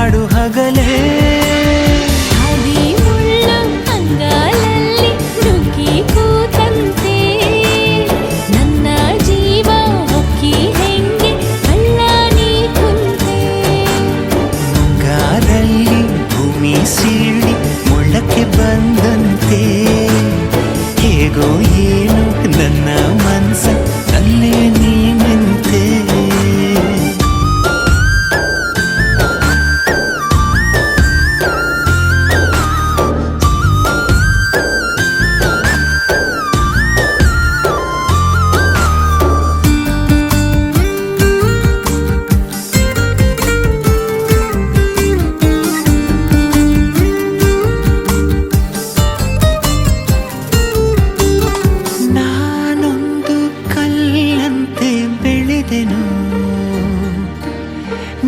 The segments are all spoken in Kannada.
ಕಾಡು ಹಗಲೇ ಸೀಳಿ ಮೊಳಕ್ಕೆ ಬಂದಂತೆ ಹೇಗೋ ಏನು ನನ್ನ ಮನಸ ಅಲ್ಲೇ ನೀನಂತೆ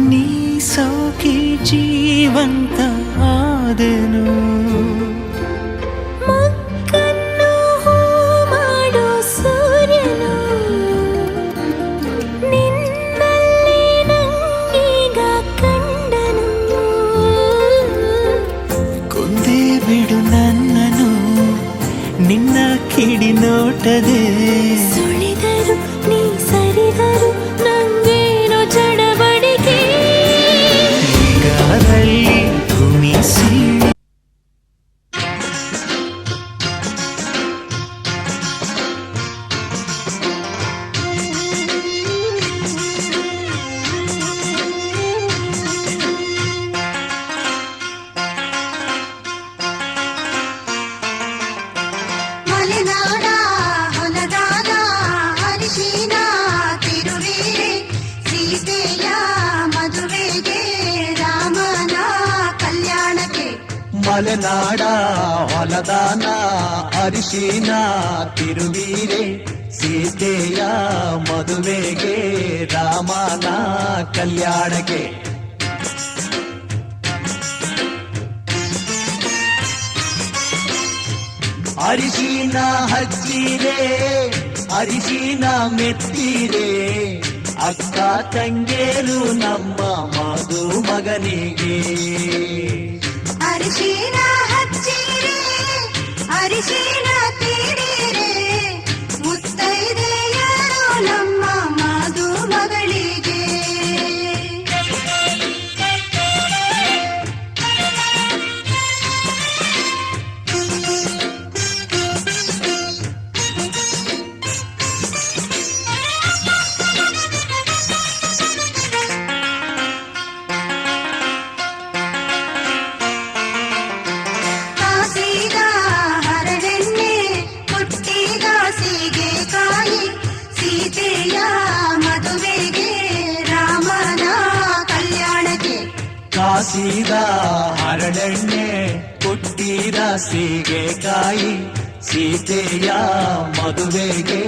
ನೀ ಸೌಖಿ ಜೀವಂತ ಆದೆನು ಮಕ್ಕನ್ನು ಮಾಡೋ ಸೂರ್ಯನು ನಿನ್ನಲ್ಲಿ ನಂಗೀಗ ಕಂಡನು ಕೊಂದೇ ಬಿಡು ನನ್ನನು ನಿನ್ನ ಕಿಡಿ ನೋಟದೆ ಸುಳಿದರು ನೀ ಸರಿದರು ನಂಗೇನೋ ಚಡಬಡಿಕೆ ಈಗಾದಲ್ಲಿ ಭೂಮಿ ಸೀಳಿ ಮಲೆನಾಡ ಹೊಲದಾನ ಅರಿಶಿನ ತಿರುವಿರೆ ಸೀತೆಯ ಮದುವೆಗೆ ರಾಮನ ಕಲ್ಯಾಣಕ್ಕೆ ಮಲೆನಾಡ ಹೊಲದಾನ ಅರಿಶಿನ ತಿರುವೀರೆ ಸೀತೆಯ ಮದುವೆಗೆ ರಾಮನ ಕಲ್ಯಾಣಕ್ಕೆ ಅರಿಶಿನ ಹಚ್ಚಿರೆ ಅರಿಶಿನ ಮೆತ್ತಿರೆ ಅಕ್ಕ ತಂಗೇರು ನಮ್ಮ ಮದುಮಗನಿಗೆ ಅರಿಶಿನ ಹಚ್ಚಿರೆ ಅರಿಶಿನ ತೀಡಿರೆ ಮುತ್ತೈದೆಯರು ನಮ್ಮ ಮದುಮಗಳಿಗೆ ಕಾಸಿದ ಹರಳೆಣ್ಣೆ ಹುಟ್ಟಿದ ಸೀಗೆಕಾಯಿ ಸೀತೆಯ ಮದುವೆಗೆ ರಾಮನ ಕಲ್ಯಾಣಕ್ಕೆ ಕಾಸಿದ ಹರಳೆಣ್ಣೆ ಹುಟ್ಟಿದ ಸೀಗೆಕಾಯಿ ಸೀತೆಯ ಮದುವೆಗೆ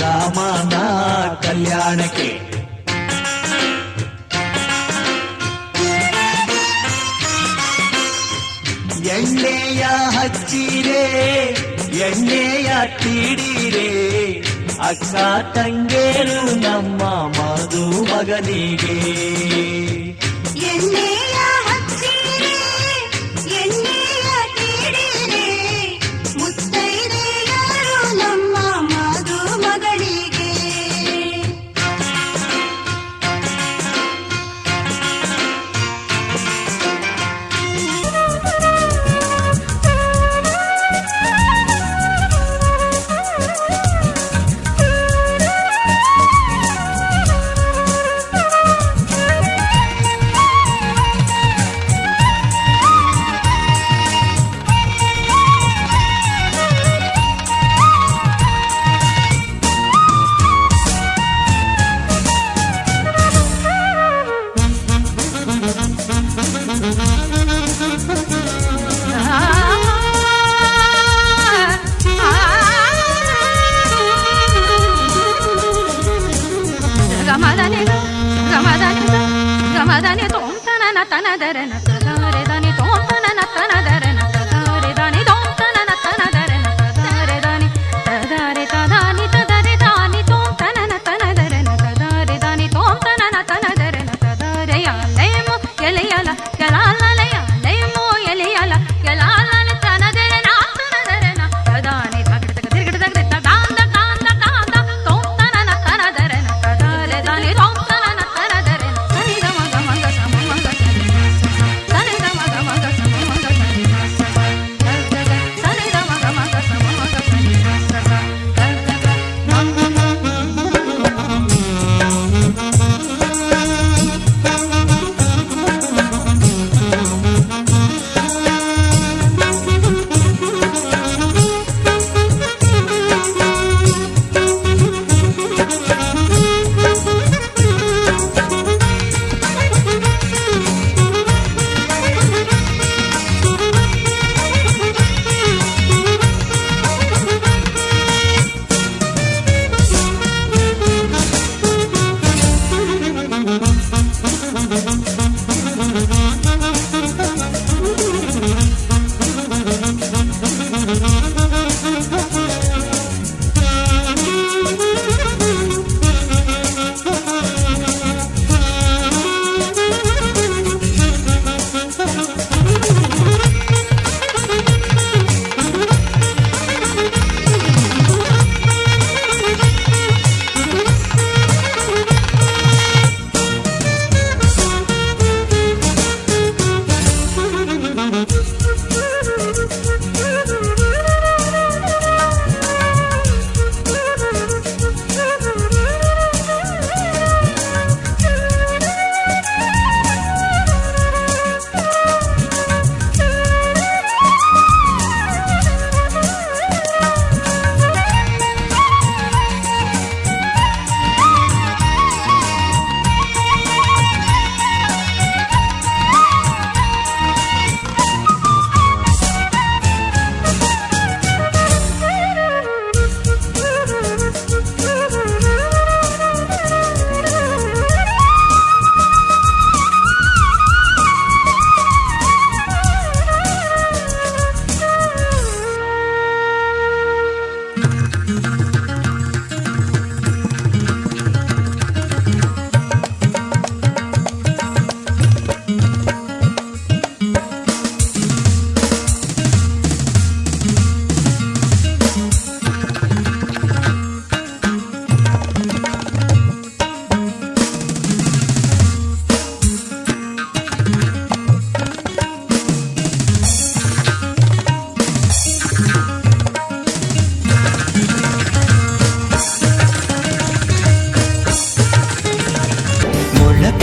ರಾಮನ ಕಲ್ಯಾಣಕ್ಕೆ ಎಣ್ಣೆಯ ಹಚ್ಚಿರೆ ಎಣ್ಣೆಯ ತೀಡಿರೆ ಅಕ್ಕ ತಂಗೇರು ನಮ್ಮ ಮದುಮಗನಿಗೆ ಎಣ್ಣೆಯ ಹಚ್ಚಿರೆ ಎಣ್ಣೆಯ ತೀಡಿರೆ ಮುತ್ತೈದೆಯರು ನಮ್ಮ ಮದುಮಗಳಿಗೆ ಗಮದನೆ ತೋಂತನ ನತನ ದರನ ತದಾರೆ ದನಿ ತೋಂತನ ನತನ ದರನ ತದಾರೆ ದನಿ ತೋಂತನ ನತನ ದರನ ತದಾರೆ ದನಿ ತದಾರೆ ತದಾನಿ ತದಾರೆ ದಾನಿ ತೋಂತನ ನತನ ದರನ ತದಾರೆ ದನಿ ತೋಂತನ ನತನ ದರನ ತದಾರೆ ಯಲೆಮ ಯಲೆಯಲ ಯಲ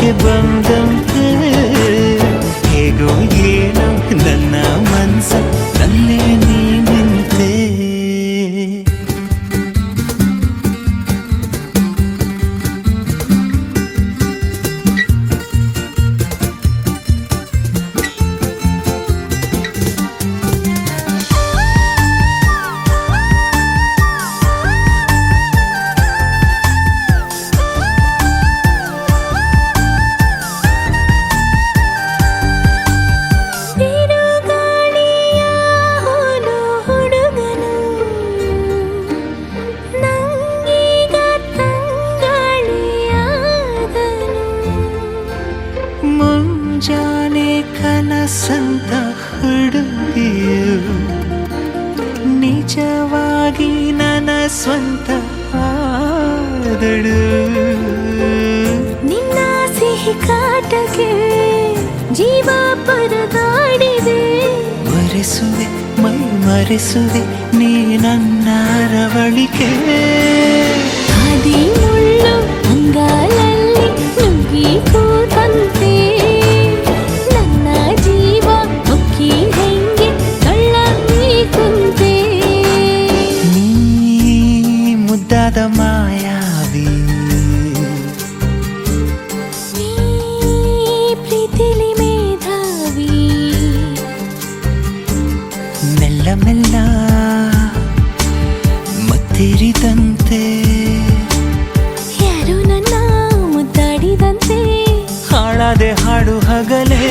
ಯಾಕೆ ಬಂದಂತೆ ಹೇಗೋ ಏನೋ ನನ್ನ ಮನಸ್ಸ ನಲ್ಲೇ ನೀನಿಂತೆ. ಬಿರುಗಾಳಿಯ ಹೋಲು ಹುಡುಗನು ನಂಗೀಗ ತಂಗಾಳಿಯಾದನು. ಮುಂಜಾನೆ ಕನಸಂತ ಹುಡುಗಿಯು ನಿಜವಾಗಿ ನನ್ನ ಸ್ವಂತ ಆದಳು. ನಿನ್ನ ಸಿಹಿ ಕಾಟಕ್ಕೆ ಜೀವ ಪರದಾಡಿದೆ. ಮರೆಸುವೆ ಮೈ ಮರೆಸುವೆ ನೀ ನನ್ನ ರವಳಿಕೆ. ಹಾದಿ ಮುಳ್ಳು ಅಂಗಾಲಲ್ಲಿ ನುಗ್ಗಿ ಕೂತಂತೆ ನನ್ನ ಜೀವ ಹೊಕ್ಕಿ ಹೆಂಗೆ ಕಳ್ಳಿ ಕುಂತೆ. ನೀ ಮುದ್ದಾದ ಮಾಯಾವಿ, ನೀ ಪ್ರೀತಿಲಿ ಮೇಧಾವಿ. ಮೆಲ್ಲ ಮೆಲ್ಲ ಮತ್ತಿರಿದಂತೆ ಯಾರು ನನ್ನ ಮುದ್ದಾಡಿದಂತೆ ಹಾಳಾದೆ ಹಾಡು ಹಗಲೇ.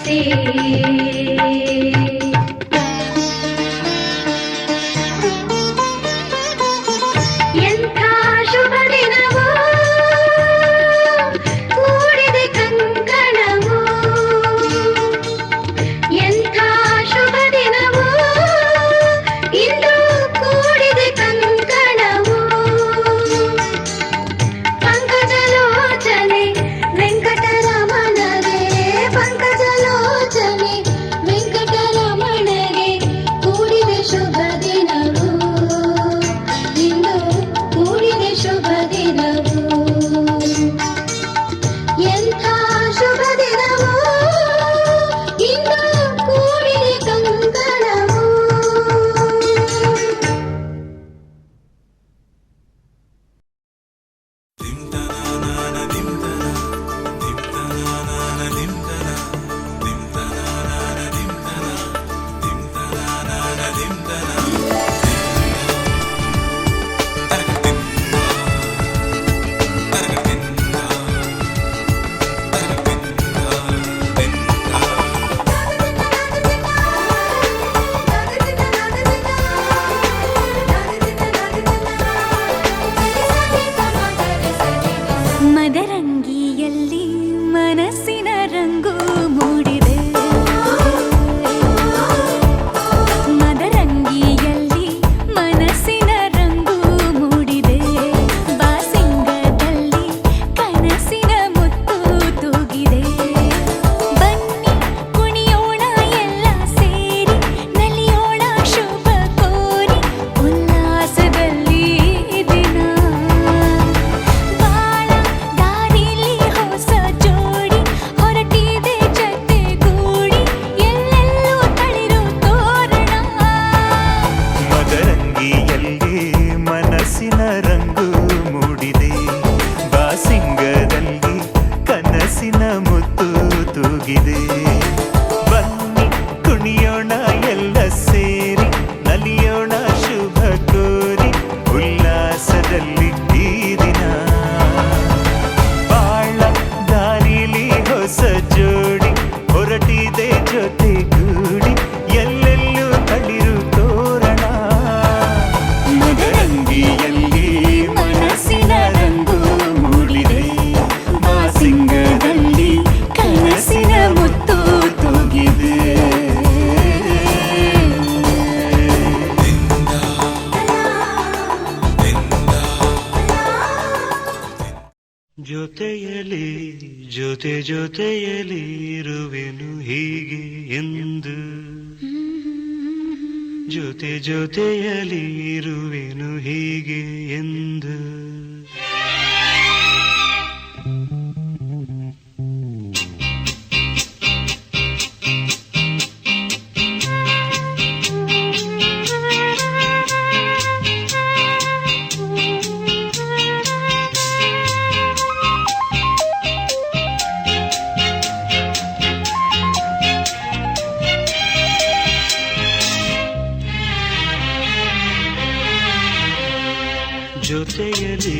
ಆಸೆ ಎಂಥ ಶುಭ ದಿನವೋ ಕೂಡಿದೆ ಕಂಕಣವೋ ಎಂಥ ಶುಭ ದಿನವೋ ಇಂದು ಕೂಡಿದೆ ಕಂಕಣವೋ ಪಂಕಜಲೋಚನೆ ವೆಂಕಟರಮಣಗೆ ಪಂಕಜಲೋಚನೆ ವೆಂಕಟರಮಣಗೆ ಕೂಡಿದೆ ಶುಭ ದಿನವೋ ಇಂದು ಕೂಡಿದೆ ಶುಭ ದಿನವೋ ಎಂಥ ಶುಭ ದಿನವೋ ಇಂದು ಕೂಡಿದೆ ಕಂಕಣವೋ ಮದರಂಗಿಯಲ್ಲಿ ಮನಸ್ಸಿನ ರಂಗು ಮೂಡಿದೆ ಮದರಂಗಿಯಲ್ಲಿ ಮನಸ್ಸಿನ ರಂಗು ಮೂಡಿದೆ ಬಾಸಿಂಗದಲ್ಲಿ ಕನಸಿನ ಮುತ್ತು ತೂಗಿದೆ ಬನ್ನಿ ಕುಣಿಯೋಣ ಎಲ್ಲ ಸೇರಿ ನಲಿಯೋಣ ಶುಭ ಕೋರಿ ಉಲ್ಲಾಸದಲ್ಲಿ ದಿನ ಬಾಳ ದಾರಿಲಿ ಹೊಸ ಜೋಡಿ ಹೊರಟಿದೆ ಜೊತೆಗೂಡಿ ಎಲ್ಲೆಲ್ಲೂ ತಳಿರು ತೋರಣ ಮದರಂಗಿಯಲ್ಲಿ ಮನಸ್ಸಿನ ರಂಗು ಮೂಡಿದೆ ಬಾಸಿಂಗದಲ್ಲಿ ಕನಸಿನ ಮುತ್ತು ತೂಗಿದೆ ಬನ್ನಿ ಕುಣಿಯೋಣ ಎಲ್ಲ ಸೇರಿ ನಲಿಯೋಣ ಶುಭ ಕೋರಿ ಉಲ್ಲಾಸದಲ್ಲಿ ಈ ದಿನ ಬಾಳ ದಾರಿಲಿ ಹೊಸ ಜೋಡಿ ಹೊರಟಿದೆ ಜೊತೆಗೂಡಿ ಎಲ್ಲೆಲ್ಲೂ ತಳಿರು ತೋರಣ ಮದರಂಗಿಯಲ್ಲಿ ಮನಸ್ಸಿನ ರಂಗು ಮೂಡಿದೆ ಬಾಸಿಂಗದಲ್ಲಿ ಕನಸಿನ ಮುತ್ತು ತೂಗಿದೆ ಜೊತೆಯಲಿ ಜೊತೆಯಲಿ ಇರುವೆನು ಹೀಗೆ ಎಂದು ಜೊತೆಯಲಿ ಇರುವೆನು ಹೀಗೆ ಎಂದು ಜೊತೆಯಲಿ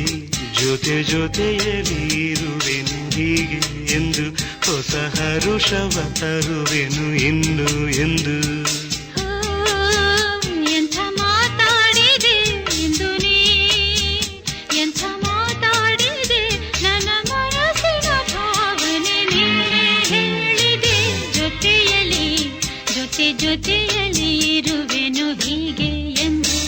ಜೊತೆಯಲಿ ಇರುವೆನು ಹೀಗೆ ಎಂದು ಹೊಸ ಹರುಷವ ತರುವೆನು ಇನ್ನು ಎಂದು ಎಂಥ ಮಾತಾಡಿದೆ ಇಂದು ನೀ ಎಂಥ ಮಾತಾಡಿದೆ ನನ್ನ ಮನಸ್ಸಿನ ಭಾವನೆ ನೀನೇ ಹೇಳಿದೆ ಜೊತೆಯಲಿ ಜೊತೆಯಲಿ ಇರುವೆನು ಹೀಗೆ ಎಂದು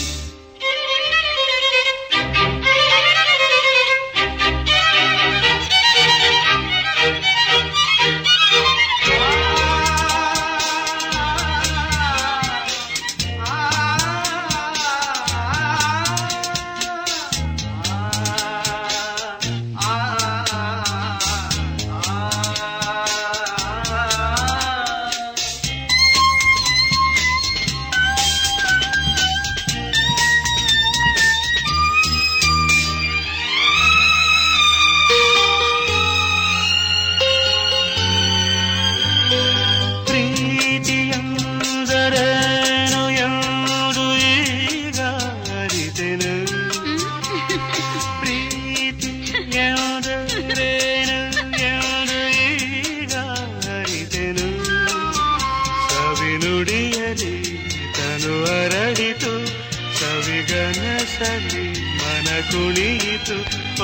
ಮನಸ್ಸಲ್ಲಿ ಮನ ಕುಣಿಯಿತು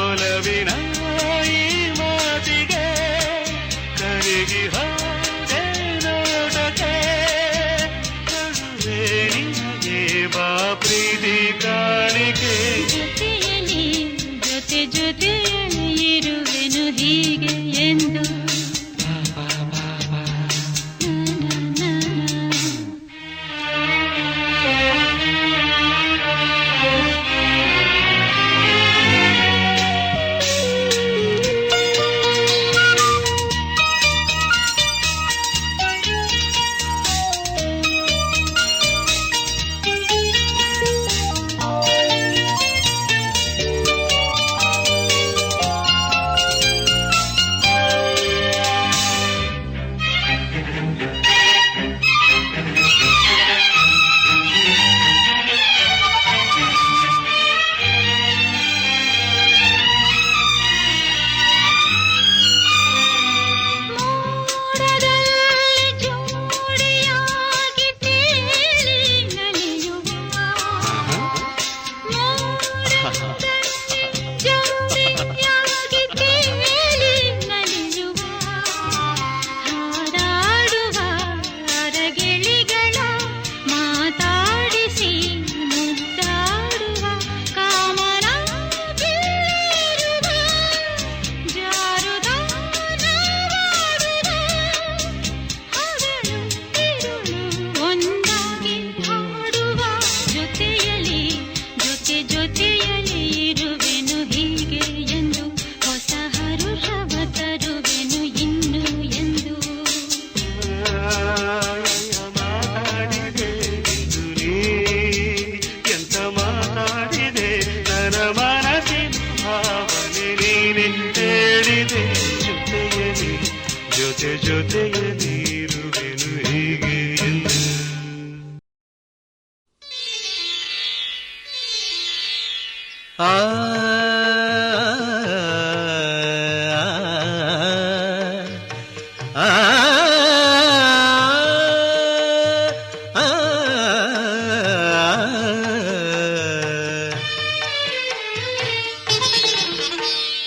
ಒಲವಿನ ಈ ಮಾತಿಗೆ ಕರಗಿ ಹೋದೆ ನೋಡದೆ ಕರುವೆ ನಿನಗೆ ಬಾ ಪ್ರೀತಿ ಕಾಣಿಕೆ ಜೊತೆಯಲ್ಲಿ ಜೊತೆ ಜೊತೆಯಲ್ಲಿ ಇರುವೆನು ಹೀಗೆ ಎಂದು ಜೊತೆ ಜೊತೆಯಲ್ಲಿ ಇರುವೆನು ಹೀಗೆ ಎಂದು ಆ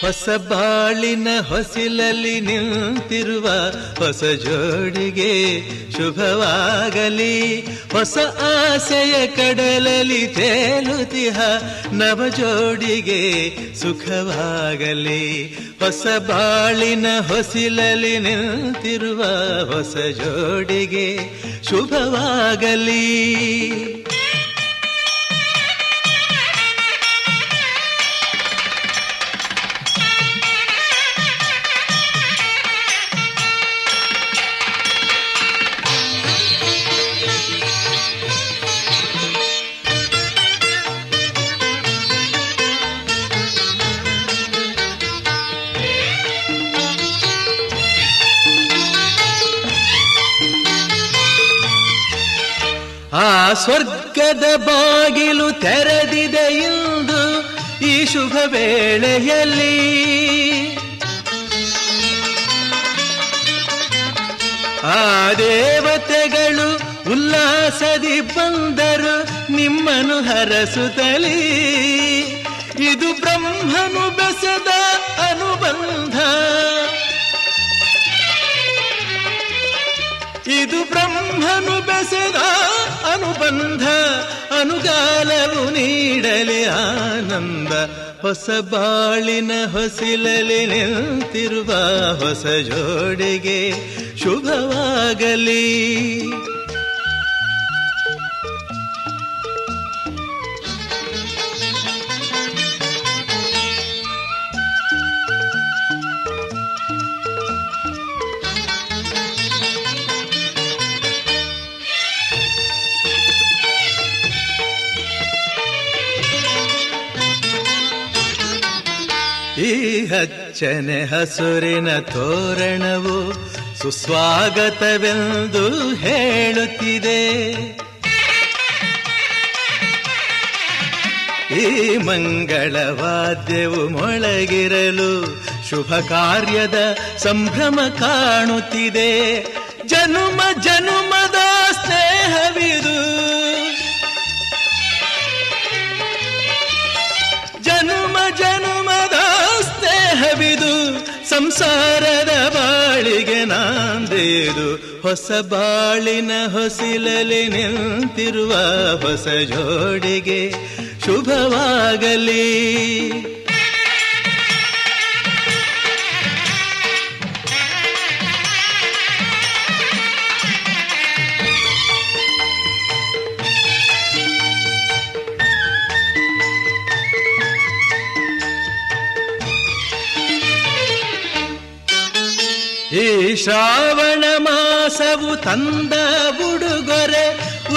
ಹೊಸ ಬಾಳಿನ ಹೊಸಿಲಲ್ಲಿ ನಿಂತಿರುವ ಹೊಸ ಜೋಡಿಗೆ ಶುಭವಾಗಲಿ. ಹೊಸ ಆಸೆಯ ಕಡಲಲ್ಲಿ ತೇಲುತಿಹ ನವ ಜೋಡಿಗೆ ಸುಖವಾಗಲಿ. ಹೊಸ ಬಾಳಿನ ಹೊಸಿಲಲ್ಲಿ ನಿಂತಿರುವ ಹೊಸ ಜೋಡಿಗೆ ಶುಭವಾಗಲಿ. ಆ ಸ್ವರ್ಗದ ಬಾಗಿಲು ತೆರೆದಿದೆ ಇಂದು ಈ ಶುಭ ವೇಳೆಯಲ್ಲಿ. ಆ ದೇವತೆಗಳು ಉಲ್ಲಾಸದಿ ಬಂದರು ನಿಮ್ಮನ್ನು ಹರಸುತ್ತಲೇ. ಇದು ಬ್ರಹ್ಮನು ಬೆಸೆದ ಅನುಬಂಧ, ಇದು ಬ್ರಹ್ಮನು ಬೆಸೆದ ಅನುಬಂಧ. ಅನುಗಾಲವು ನೀಡಲಿ ಆನಂದ. ಹೊಸ ಬಾಳಿನ ಹೊಸಿಲಲಿ ನಿಂತಿರುವ ಹೊಸ ಜೋಡಿಗೆ ಶುಭವಾಗಲಿ. ಈ ಹಚ್ಚನೆ ಹಸುರಿನ ತೋರಣವು ಸುಸ್ವಾಗತವೆಂದು ಹೇಳುತ್ತಿದೆ. ಈ ಮಂಗಳವಾದ್ಯವು ಮೊಳಗಿರಲು ಶುಭ ಕಾರ್ಯದ ಸಂಭ್ರಮ ಕಾಣುತ್ತಿದೆ. ಜನುಮ ಜನುಮದ ಸ್ನೇಹವಿದು, ಸಂಸಾರದ ಬಾಳಿಗೆ ನಾಂದೇದು ಹೊಸ ಬಾಳಿನ ಹೊಸಿಲಲಿ ನಿಂತಿರುವ ಹೊಸ ಜೋಡಿಗೆ ಶುಭವಾಗಲಿ. ಈ ಶ್ರಾವಣ ಮಾಸವು ತಂದ ಉಡುಗೊರೆ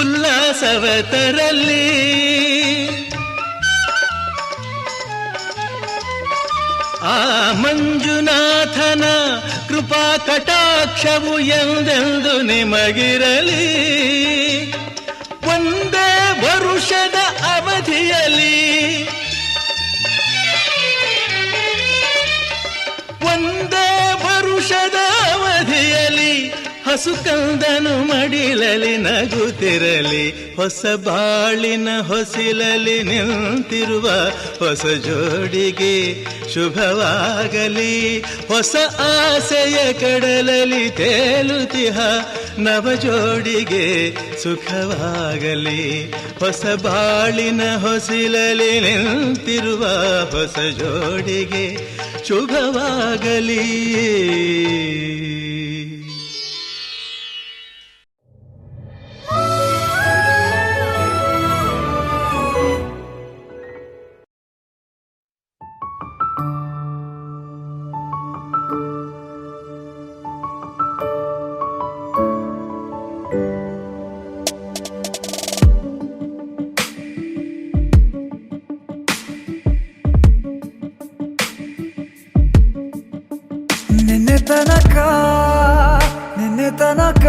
ಉಲ್ಲಾಸವ ತರಲಿ. ಆ ಮಂಜುನಾಥನ ಕೃಪಾ ಕಟಾಕ್ಷವು ಎಂದೆಂದು ನಿಮಗಿರಲಿ. ಒಂದೇ ವರುಷದ ಅವಧಿಯಲ್ಲಿ ಒಂದೇ ವರುಷದ ಅವಧಿಯಲ್ಲಿ ಹಸುಕಂದನು ಮಡಿಲಲಿ ನಗುತ್ತಿರಲಿ. ಹೊಸ ಬಾಳಿನ ಹೊಸಿಲಲಿ ನಿಂತಿರುವ ಹೊಸ ಜೋಡಿಗೆ ಶುಭವಾಗಲಿ. ಹೊಸ ಆಸೆಯ ಕಡಲಲಿ ತೇಲುತಿಹ ನವ ಜೋಡಿಗೆ ಸುಖವಾಗಲಿ. ಹೊಸ ಬಾಳಿನ ಹೊಸಿಲಲಿ ನಿಂತಿರುವ ಹೊಸ ಜೋಡಿಗೆ ಶುಭವಾಗಲಿ. ನಿನ್ನೆ ತನಕ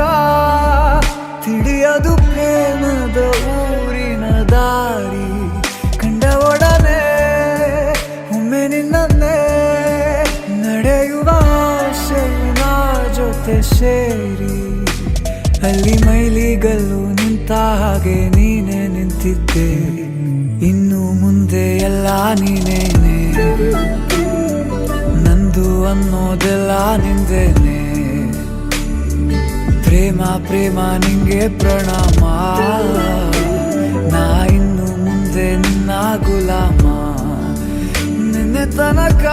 ತಿಳಿಯದು ಪ್ರೇಮದ ಊರಿನ ದಾರಿ. ಕಂಡ ಒಡನೆ ಒಮ್ಮೆ ನಿನ್ನೇ ನಡೆಯುವ ಆಸೆಯ ಜೊತೆ ಸೇರಿ. ಅಲ್ಲಿ ಮೈಲಿಗಲ್ಲು ನಿಂತ ಹಾಗೆ ನೀನೆ ನಿಂತಿದ್ದೆ. ಇನ್ನು ಮುಂದೆ ಎಲ್ಲ ನೀನೇನೆ, ನಂದು ಅನ್ನೋದೆಲ್ಲ ನಿಂದೇನೆ. ಪ್ರೇಮ ಪ್ರೇಮ ನಿಂಗೆ ಪ್ರಣಾಮ, ನಾ ಇನ್ನು ಮುಂದೆ ನಿನ್ನ ಗುಲಾಮ. ನಿನ್ನೆ ತನಕ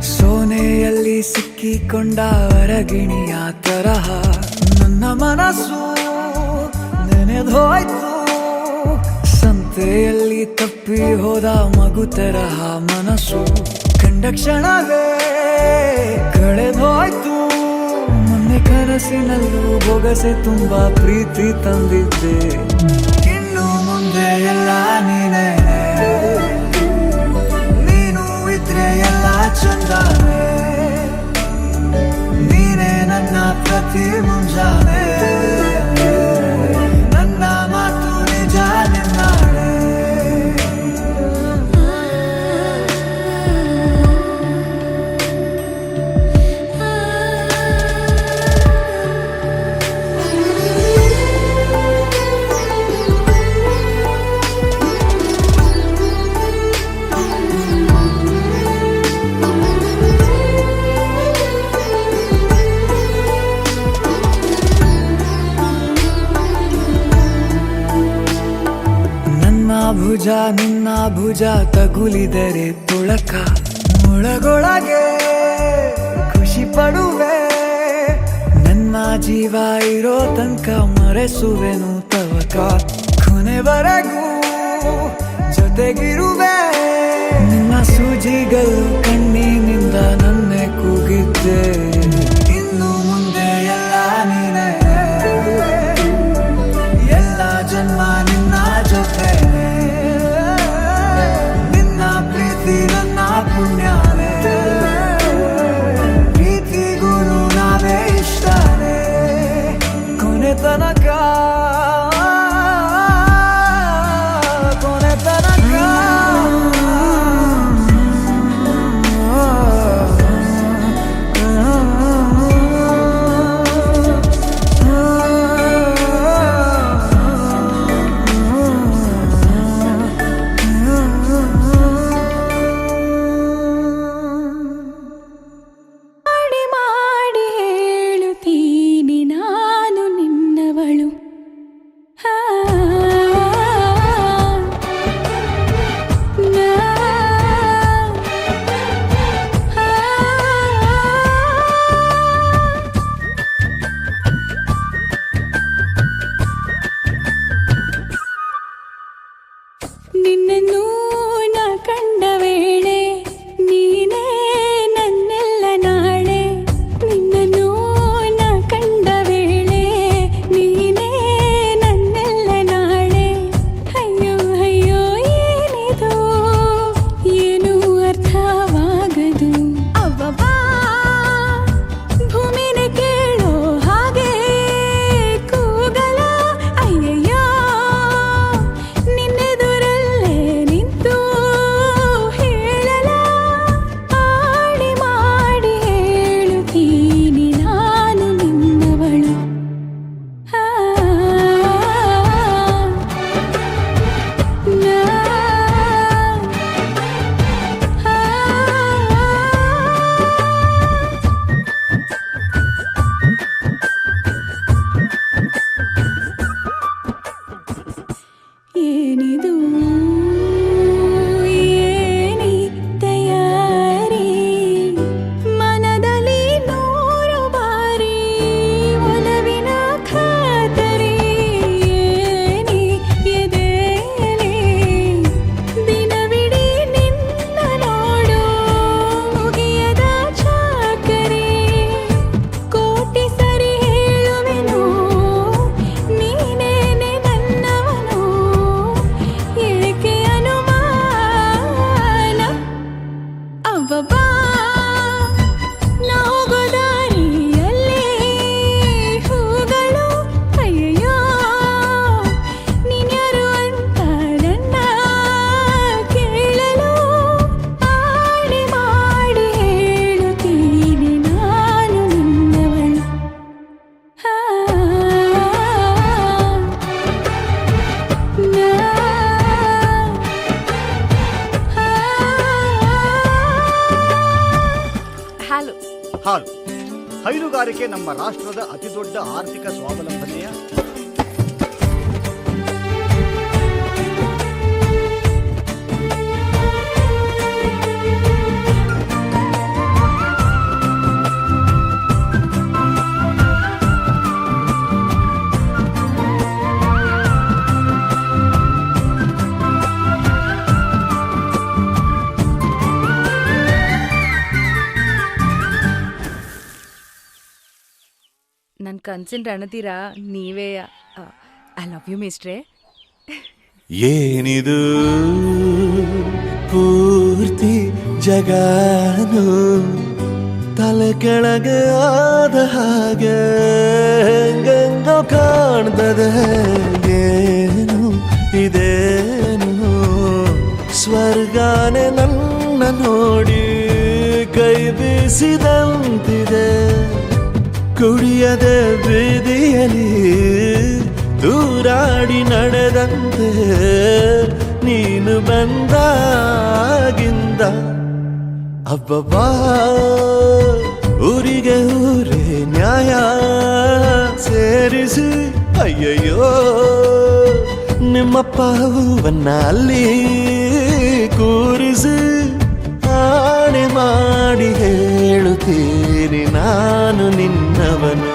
ಸೋನೆಯಲ್ಲಿ ಸಿಕ್ಕಿಕೊಂಡ ಅರಗಿಣಿಯ ತರಹ ನನ್ನ ಮನಸ್ಸು ನೆನೆದೋಯ್ತು. ಸಂತೆಯಲ್ಲಿ ತಪ್ಪಿ ಹೋದ ಮಗು ತರಹ ಮನಸ್ಸು ಕಂಡ ಕ್ಷಣವೇ ಕಳೆದೋಯ್ತು. ಮೊನ್ನೆ ಕನಸಿನಲ್ಲೂ ಬೊಗಸೆ ತುಂಬಾ ಪ್ರೀತಿ ತಂದಿದ್ದೆ. ಇನ್ನು ಮುಂದೆ ಎಲ್ಲ ನೀನೇ, ನೀನು ಇದ್ರೆ ಎಲ್ಲ ಚಂದಾನೆ. ನೀನೇ ನನ್ನ ಪ್ರತಿ ಮುಂಜಾನೆ, ನನ್ನ ಮಾತು ನಿಜ ನಿನ್ನಾಳೆ. ಭುಜ ನಿನ್ನ ಭುಜ ತಗುಲಿದರೆ ತುಳಕ ಒಳಗೊಳಗೆ ಖುಷಿ ಪಡುವೆ. ನನ್ನ ಜೀವ ಇರೋ ತನಕ ಮರೆಸುವೆನು. ತನಕ ಕೊನೆವರೆಗೂ ಜೊತೆಗಿರುವೆ. ನಿನ್ನ ಸೂಜಿಗಳು ಕಣ್ಣಿನಿಂದ ನನ್ನೆ ಕೂಗಿದ್ದೆ. ಇನ್ನು ಮುಂದೆ ಎಲ್ಲ ನೀನೇ, ಎಲ್ಲ ಜನ್ಮ ನಿನ್ನ ಜೊತೆ. ನಿನ್ನ ಪ್ರೀತಿ ನನ್ನ ಪುಣ್ಯನೇ, ಪ್ರೀತಿಗೂ ನಾವೇ ಇಷ್ಟನೇ. ಕೊನೆ ತನಕ ನಿನ್ನನ್ನು ನಾ ಕಂಡ ವೇಳೆ ನೀನೇ ನನ್ನೆಲ್ಲ ನಾಳೆ. ನಿನ್ನನ್ನು ನಾ ಕಂಡ ವೇಳೆ ನೀನೇ ನನ್ನೆಲ್ಲ ನಾಳೆ. ಅಯ್ಯೋ ಅಯ್ಯೋ ಏನಿದು ಏನು ಅರ್ಥವಾಗದು. ಅವ್ವಬ್ಬಾ ಭೂಮಿನೇ ಕೇಳೋ ಹಾಗೆ ಕೂಗಲ. ಅಯ್ಯಯ್ಯೋ ನಿನ್ನೆದುರಲ್ಲೇ ನಿಂತು ಹೇಳಲ. ಆಡಿ ಮಾಡಿ ಹೇಳುತ್ತೀನಿ ನಾನು ನಿನ್ನವಳು. ಏನಿದು ಏನಿ ತಯಾರಿ ಮನದಲ್ಲಿ ನೂರು ಬಾರಿ ಒಲವಿನ ಖಾತರಿ. ಏನಿ ಎದೆಯಲ್ಲಿ ದಿನವಿಡೀ ನಿನ್ನ ನೋಡು ಮುಗಿಯದ ಚಾಕರಿ. ಕೋಟಿ ಸರಿ ಹೇಳುವೆನು ನೀನೇನೆ ನನ್ನವನು. ಏಕೆ ಅನುಮಾನ. ಅವ್ವಬ್ಬಾ ನಾ ಹೋಗೋ ದಾರಿಯಲ್ಲಿ ಹೂಗಳು. ಅಯ್ಯಯ್ಯೋ ನೀನ್ಯಾರು ಅಂತ ನನ್ನ ಕೇಳಲು. ಆಡಿ ಮಾಡಿ ಹೇಳುತ್ತೀನಿ ನಾನು ನಿನ್ನವಳು. ಹಲೋ. ಹಾಲು ಹೈನುಗಾರಿಕೆ ನಮ್ಮ ರಾಷ್ಟ್ರದ ಅತಿದೊಡ್ಡ ಆರ್ಥಿಕ ಸ್ವಾವಲಂಬನೆಯ ನನ್ನ ಕನ್ಸಿನ ರಣತೀರ ನೀವೇ. ಐ ಲವ್ ಯು ಮಿಸ್ಟ್ರೆ. ಏನಿದು ಪೂರ್ತಿ ಜಗಾನು ತಲೆ ಕೆಳಗೆ ಆದ ಹಾಗೆ ಗಂಗೋ ಕಾಣ್ತದೆ. ಏನು ಇದೇನು ಸ್ವರ್ಗಾನೆ ನನ್ನ ನೋಡಿ ಕೈ ಬೀಸಿದಂತಿದೆ. ಕುಡಿಯದೆ ಬೀದಿಯಲ್ಲಿ ದೂರಾಡಿ ನಡೆದಂತೆ ನೀನು ಬಂದಾಗಿಂದ. ಅಬ್ಬಬ್ಬಾ ಊರಿಗೆ ಊರೇ ನ್ಯಾಯ ಸೇರಿಸಿ. ಅಯ್ಯಯ್ಯೋ ನಿಮ್ಮಪ್ಪ ಹೂವನ್ನ ಅಲ್ಲಿ ಕೂರಿಸಿ. ಆಣೆ ಮಾಡಿ ಹೇಳುತ್ತೀನಿ ನಾನು ನಿನ್ನವನು.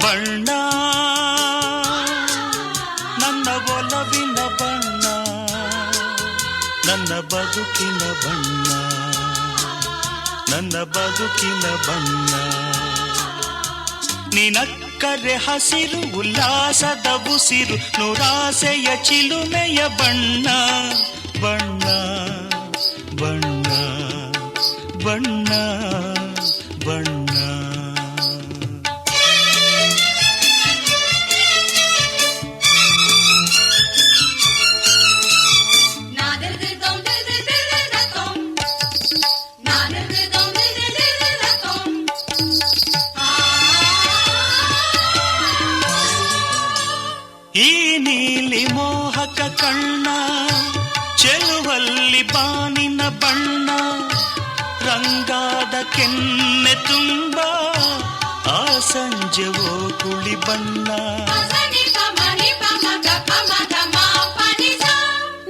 ಬಣ್ಣ ನನ್ನ ಒಲವಿನ ಬಣ್ಣ, ನನ್ನ ಬದುಕಿನ ಬಣ್ಣ, ನನ್ನ ಬದುಕಿನ ಬಣ್ಣ. ನಿನಕ್ಕರೆ ಹಸಿರು ಉಲ್ಲಾಸದ ಉಸಿರು, ನೂರಾಸೆಯ ಚಿಲುಮೆಯ ಬಣ್ಣ ಬಣ್ಣ ಬಣ್ಣ ಬಣ್ಣ ಬಣ್ಣ. ಈ ನೀಲಿ ಮೋಹಕ ಕಣ್ಣ ಚೆಲುವಲ್ಲಿ ಬಾನಿನ ಬಣ್ಣ, ರಂಗಾದ ಕೆನ್ನೆ ತುಂಬ ಆ ಸಂಜೆವೋ ಕುಳಿ ಬಣ್ಣ.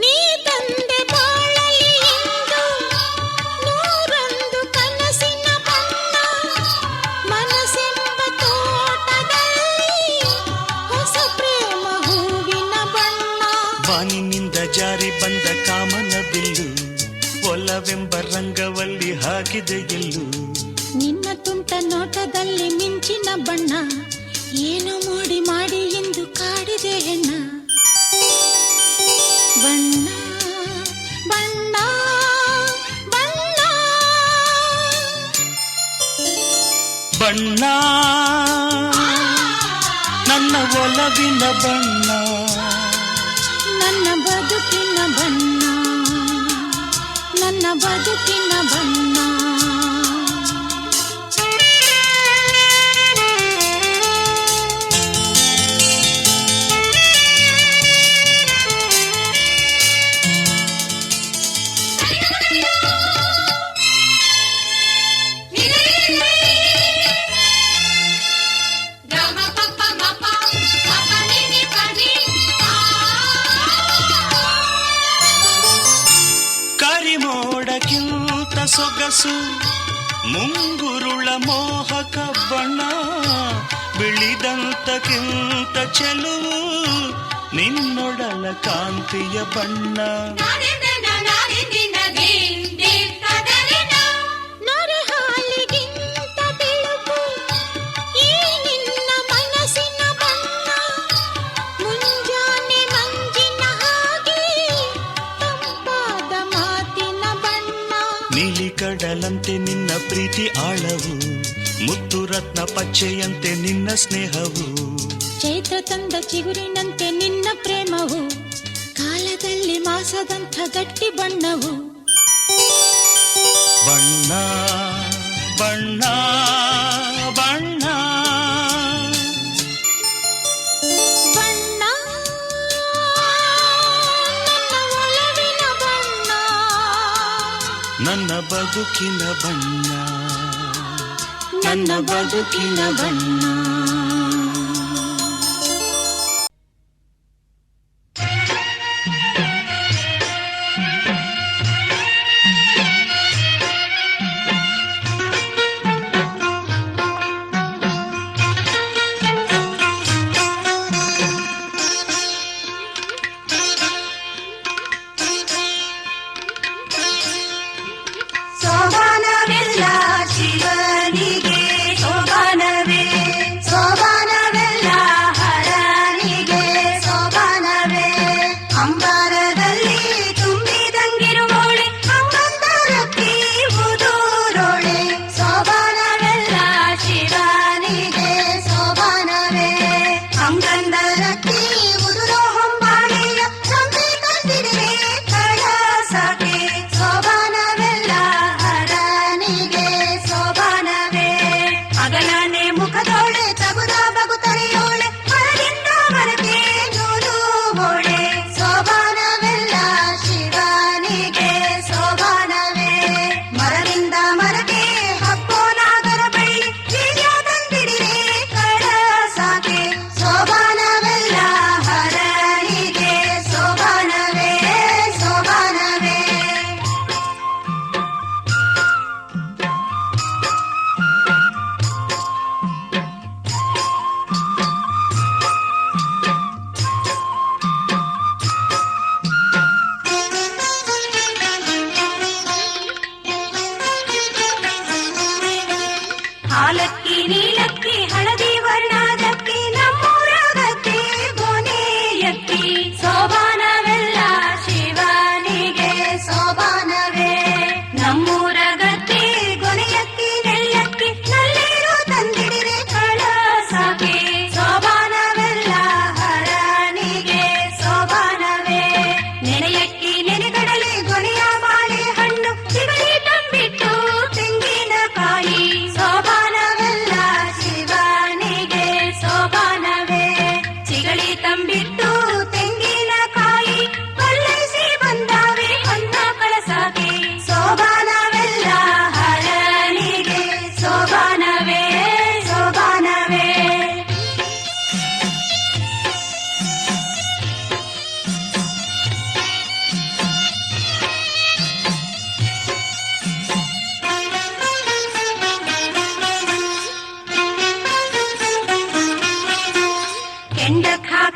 ನೀ ತಂದೆ ಬಾಳಲಿ ಇಂದು ನೂರೊಂದು ಕನಸಿನ ಬಣ್ಣ, ಮನಸ್ಸೆಂಬ ತೋಟದಲ್ಲಿ ಹೊಸ ಪ್ರೇಮ ಹೂವಿನ ಬಣ್ಣ. ಬಾನಿನಿಂದ ಜಾರಿ ಬಂದ ಕಾಮನ ಬಿಲ್ಲು, ಒಲವೆಂಬ ರಂಗವಲ್ಲಿ ಹಾಕಿದೆ ಎಲ್ಲು. ನಿನ್ನ ತುಂಟ ನೋಟದಲ್ಲಿ ಮಿಂಚಿನ ಬಣ್ಣ, ಏನು ಮೋಡಿ ಮಾಡಿ ಎಂದು ಕಾಡಿದೆ ಹೆಣ್ಣ. ಬಣ್ಣ ಬಣ್ಣ ಬಣ್ಣ ಬಣ್ಣ ನನ್ನ ಒಲವಿನ ಬಣ್ಣ, ನನ್ನ ಬದುಕಿನ ಬಣ್ಣ, ನನ್ನ ಬದುಕಿನ ಬಣ್ಣ. ಕರಿಮೋಡಕ್ಕಿಂತ ಸೊಗಸು ಮುಂಗುರುಳ ಮೋಹಕ ಬಣ್ಣ, ಬಿಳಿದಂತಕ್ಕಿಂತ ಚೆಲುವು ನಿನ್ನೊಡಲ ಕಾಂತಿಯ ಬಣ್ಣ. ನೊರೆ ಹಾಲಿಗಿಂತ ಬೆಳಕು ಈ ನಿನ್ನ ಮನಸ್ಸಿನ ಬಣ್ಣ, ಮುಂಜಾನೆ ಮಂಜಿನ ಹಾಗೆ ತಂಪಾದ ಮಾತಿನ ಬಣ್ಣ. ನೀಲಿ ಕಡಲಂತೆ ನಿನ್ನ ಪ್ರೀತಿ ಆಳವು, ಮುತ್ತು ರತ್ನ ಪಚ್ಚೆಯಂತೆ ನಿನ್ನ ಸ್ನೇಹವು. ಚೈತ್ರ ತಂದ ಚಿಗುರಿನಂತೆ ನಿನ್ನ ಪ್ರೇಮವು, ಕಾಲದಲ್ಲಿ ಮಾಸದಂಥ ಗಟ್ಟಿ ಬಣ್ಣವು. ಬಣ್ಣ ಬಣ್ಣ ಬಣ್ಣ ಬಣ್ಣ ನನ್ನ ಒಲವಿನ ಬಣ್ಣ, ನನ್ನ ಬದುಕಿನ ಬಣ್ಣ, ನನ್ನ ಬದುಕಿನ ಬಣ್ಣ. ಸೋಬಾನವೆಲ್ಲ ಶಿವನಿಗೆ ಸೋಬಾನವೇ, ಸೋಬಾನವೆಲ್ಲ ಹರನಿಗೆ ಸೋಬಾನವೇ. ಅಂಬಾರದಲ್ಲಿ ತುಂಬಿದಂಗಿರುವೋಳೆ ಅಂಗಂಧರಕ್ಕಿ ಉದುರೋಳೆ, ಸೋಬಾನವೆಲ್ಲ ಶಿವನಿಗೆ ಸೋಬಾನವೇ. ಅಂಗಂಧರಕ್ಕಿ ಉದುರೋ ಹೊಂಬಾಳೆಯ ಸಂಬೆ ತಂದಿರುವೆ ಕಳಸಕ್ಕೆ, ಸೋಬಾನವೆಲ್ಲ ಹರನಿಗೆ ಸೋಬಾನವೇ. ಅಗಲನೆ ಮುಖದೋಳೆ ತಗುದ ಬಗುತರಿಯೋಳೆ, ಹೊರಗಿಂದ ಹೊರಗೆ ನೂರುವೋಳೆ, ಸೋಬಾನವೆಲ್ಲ ಶಿವನಿಗೆ ಸೋಬಾನವೇ. ಮರದಿಂದ ಮರಕ್ಕೆ ಹಬ್ಬೋ ನಾಗರ ಬಳ್ಳಿ ಬೀಳ್ಯ ತಂದಿಡಿರೆ ಕಳಸಕ್ಕೆ, ಸೋಬಾನವೆಲ್ಲ ಹರನಿಗೆ ಸೋಬಾನವೇ ಸೋಬಾನವೇ.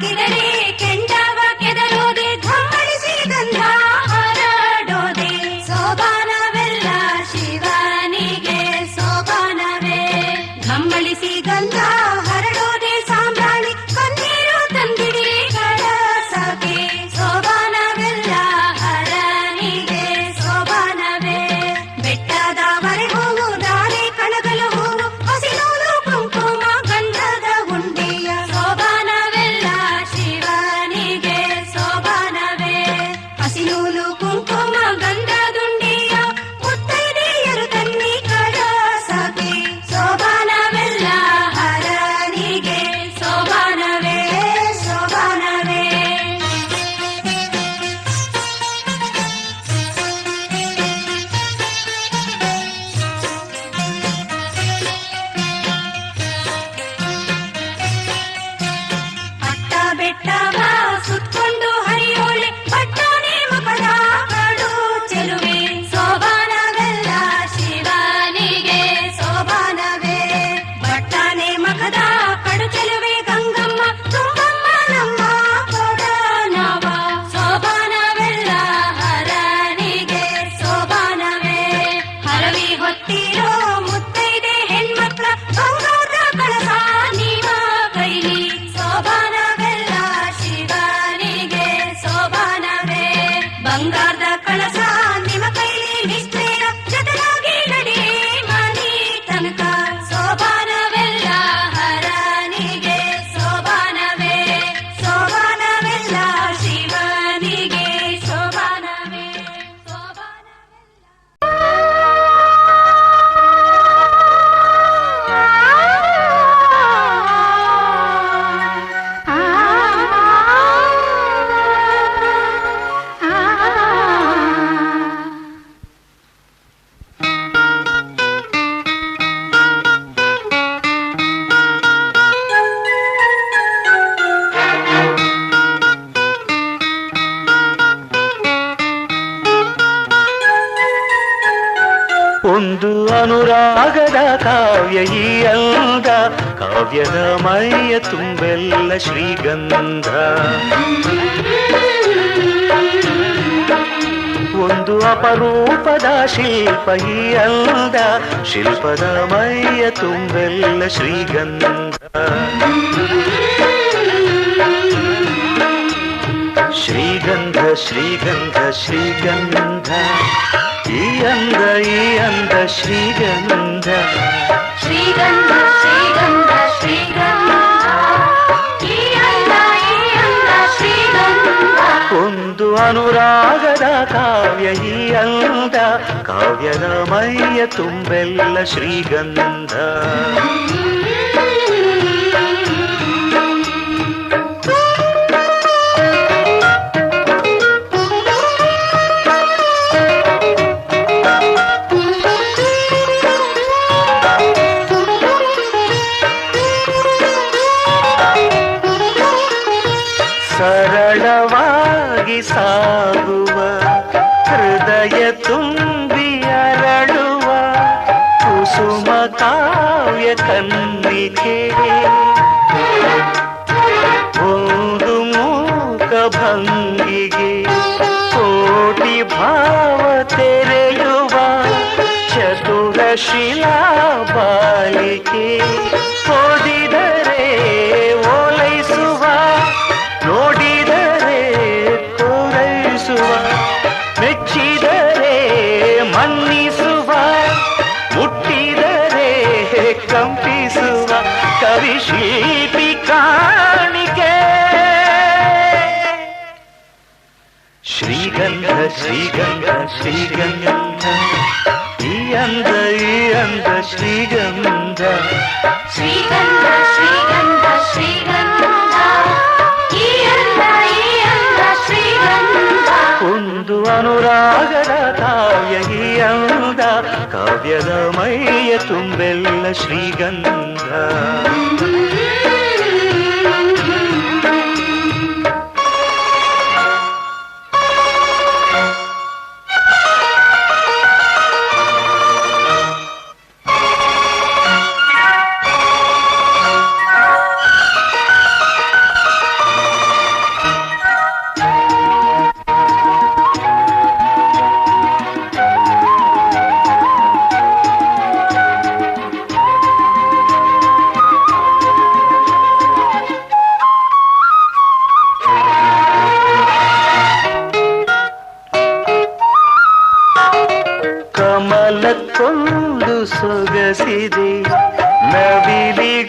ಕಿರಳಿ ಕೆಂಡವ ಕೆದರೋದೆ ಧಮ್ಮಳಿಸಿ ಗಂಧ ಹರಡೋದೆ ಸೋಬಾನವೆಲ್ಲ ಶಿವನಿಗೆ ಸೋಬಾನವೇ ಧಮ್ಮಳಿಸಿ ಗಂಧ ಹರಡೋದೆ ಸಾಂಬ್ರಾಣಿ ಕಣ್ಣೀರು ತಂದಿಡಿ ಕಳಸಕ್ಕೆ ಸೋಬಾನವೆಲ್ಲ ಹರನಿಗೆ ಸೋಬಾನವೇ ಬೆಟ್ಟದವರೆ ಹೂವು ದಾರೆ ಕಣಗಲು ಹೂವು ಹಸಿನೂಲು ಕುಂಕುಮ ಗಂಧದ ಹುಂಡಿಯ ಸೋಬಾನವೆಲ್ಲ ಶಿವನಿಗೆ ಸೋಬಾನವೇ ಹಸಿನೂಲು ಕುಂಕುಮ ಗಂಧದುಂಡಿಯ ಮುತ್ತೈದೆಯರು ತನ್ನಿ ಕಳಸಕ್ಕೆ ಸೋಬಾನವೆಲ್ಲ ಹರನಿಗೆ ಸೋಬಾನವೇ ಸೋಬಾನವೇ ಅಟ್ಟ ಬೆಟ್ಟವ ಸುತ್ಕೊಂಡು ಹರಿಯೋಳೆ ಪಟ್ಟಣೆ ಮುಖದ ಕಡು ಚೆಲುವೆ ಸೋಬಾನವೆಲ್ಲ ಶಿವನಿಗೆ ಸೋಬಾನವೇ ಪಟ್ಟಣೆ ಮಖದ ಕಡು ಚೆಲುವೆ ಗಂಗಮ್ಮ ತುಂಬಮ್ಮ ನಮ್ಮ ಕೊಡನವ ಸೋಬಾನವೆಲ್ಲ ಹರನಿಗೆ ಸೋಬಾನವೇ ಹರವಿ ಹೊತ್ತಿರೋ ಮುತ್ತೈದೆ ಹೆಣ್ಮಕ್ಳ ಬಂಗಾರದ ಕಳಸ ನೀವ ಕೈಲಿ ಸೋಬಾನವೆಲ್ಲ ಶಿವನಿಗೆ ಸೋಬಾನವೇ ಬಂಗಾರದ ಕಳಸ ನಿಮ್ಮ ಕೈಲಿ ನಿಷ್ಠೆಯ ಜೊತೆಯಾಗಿ ನಡಿ ಮನಿ ತನಕ ಸೋಬಾನವೆಲ್ಲ ಹರನಿಗೆ ಸೋಬಾನವೇ ಸೋಬಾನವೆಲ್ಲ ಶಿವನಿಗೆ ಸೋಬಾನವೇ ಒಂದು ಅನುರಾಗದ ಕಾವ್ಯ ಈ ಅಂದ ಕಾವ್ಯದ ಮೈಯ ತುಂಬೆಲ್ಲ ಶ್ರೀಗಂಧ ಒಂದು ಅಪರೂಪದ ಶಿಲ್ಪ ಈ ಅಂದ ಶಿಲ್ಪದ ಮೈಯ ತುಂಬೆಲ್ಲ ಶ್ರೀಗಂಧ ಶ್ರೀಗಂಧ ಶ್ರೀಗಂಧ ಶ್ರೀಗಂಧ ಈ ಅಂದ ಶ್ರೀಗಂಧ ಶ್ರೀಗಂಧ ಶ್ರೀಗಂಧ ಶ್ರೀಗಂಧ ಈ ಅಂದ ಶ್ರೀಗಂಧ ಒಂದು ಅನುರಾಗದ ಕಾವ್ಯ ಈ ಅಂದ ಕಾವ್ಯದ ಮೈಯ ತುಂಬೆಲ್ಲ ಶ್ರೀಗಂಧ ಸರಳವಾಗಿ ಸಾಗುವ ಹೃದಯ ತುಂಬಿ ಅರಳುವ ಕುಸುಮ ಕಾವ್ಯ ಕನ್ನಿಕೆ ಒಂದು ಮೂಕ ಭಂಗಿಗೆ ಕೋಟಿ ಭಾವ ತೆರೆಯುವ ಚತುರ ಶಿಲಾ ಬಾಲಿಕೆ ಓದಿದರೆ ಓಲೈಸುವ ನೋಡಿದರೆ ಕೋರೈಸುವ ಮೆಚ್ಚಿದರೆ ಮನ್ನಿಸುವ ಮುಟ್ಟಿದರೆ ಕಂಪಿಸುವ ಕವಿ ಶಿಲ್ಪಿ ಕಾಣಿಕೆ ಶ್ರೀಗಂಧ ಶ್ರೀಗಂಧ ಶ್ರೀಗಂಧ ಈ ಅಂದ ಶ್ರೀಗಂಧ ಶ್ರೀಗಂಧ ಶ್ರೀಗಂಧ ಶ್ರೀಗಂಧ ಈ ಅಂದ ಶ್ರೀಗಂಧ ಒಂದು ಅನುರಾಗದ ಕಾವ್ಯ ಈ ಅಂದ ಕಾವ್ಯದ ಮೈಯ ತುಂಬೆಲ್ಲ ಶ್ರೀಗಂಧ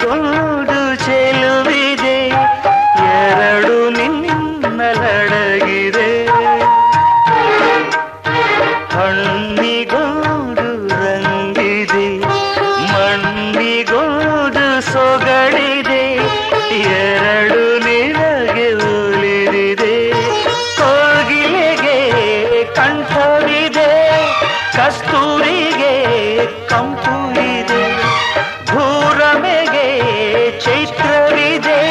ಮಣ್ಣಿಗೊಂದು ಚೆಲುವಿದೆ, ಎರಡು ನಿನ್ನಲಡಗಿದೆ. ಹಣ್ಣಿಗೊಂದು ರಂಗಿದೆ, ಮಣ್ಣಿಗೊಂದು ಸೊಗಡಿದೆ, ಎರಡು ನಿನಗೆ ಒಲಿದಿದೆ. ಕೋಗಿಲೆಗೆ ಕಂಠವಿದೆ, ಕಸ್ತೂರಿಗೆ ಕಂಪು ಇದೆ, ಭೂರಮೆಗೆ ಚೈತ್ರವಿದೆ,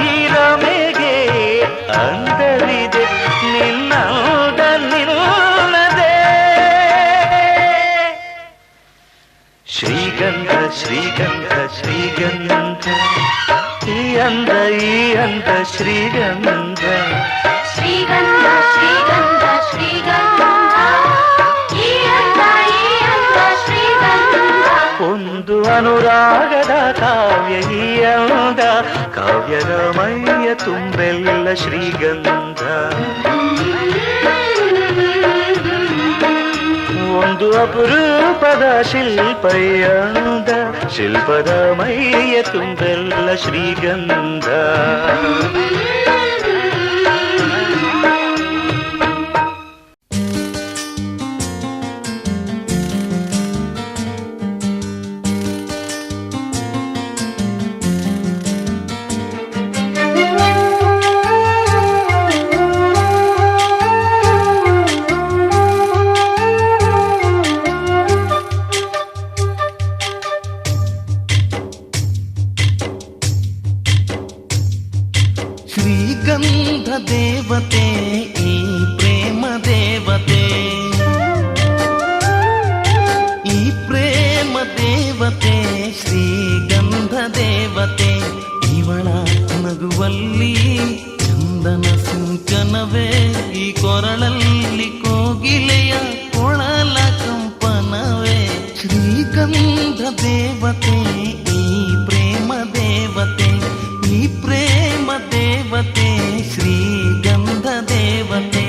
ಈ ರಮೆಗೆ ಅಂದವಿದೆ, ನಿನ್ನದ ನಿಲ್ಲದೆ. ಶ್ರೀಗಂಧ ಶ್ರೀಗಂಧ ಶ್ರೀಗಂಧ, ಈ ಅಂದ ಶ್ರೀಗಂಧ. ಶ್ರೀಗಂಧ ಶ್ರೀಗಂಧ ಶ್ರೀಗಂಧ, ಈ ಅಂದ ಶ್ರೀಗಂಧ. ಒಂದು ಅನುರಾಗದ ಕಾವ್ಯ ಈ ಅಂದ, ಕಾವ್ಯದ ಮೈಯ ತುಂಬೆಲ್ಲ ಶ್ರೀಗಂಧ. ಒಂದು ಅಪರೂಪದ ಶಿಲ್ಪ ಈ ಅಂದ, ಶಿಲ್ಪದ ಮೈಯ ತುಂಬೆಲ್ಲ ಶ್ರೀಗಂಧ. ಶ್ರೀಗಂಧ ದೇವತೆ ಈ ಪ್ರೇಮ ದೇವತೆ, ಈ ಪ್ರೇಮ ದೇವತೆ ಶ್ರೀಗಂಧ ದೇವತೆ. ಇವಳ ನಗುವಲ್ಲಿ ಚಂದನ ಸಿಂಚನವೇ, ಈ ಕೊರಳಲ್ಲಿ ಕೋಗಿಲೆಯ ಕೊಳಲ ಕಂಪನವೇ. ಶ್ರೀಗಂಧ ದೇವತೆ ಈ ಪ್ರೇಮ ದೇವತೆ, ಈ ಪ್ರೇಮ ದೇವತೆ ಶ್ರೀಗಂಧ ದೇವತೆ.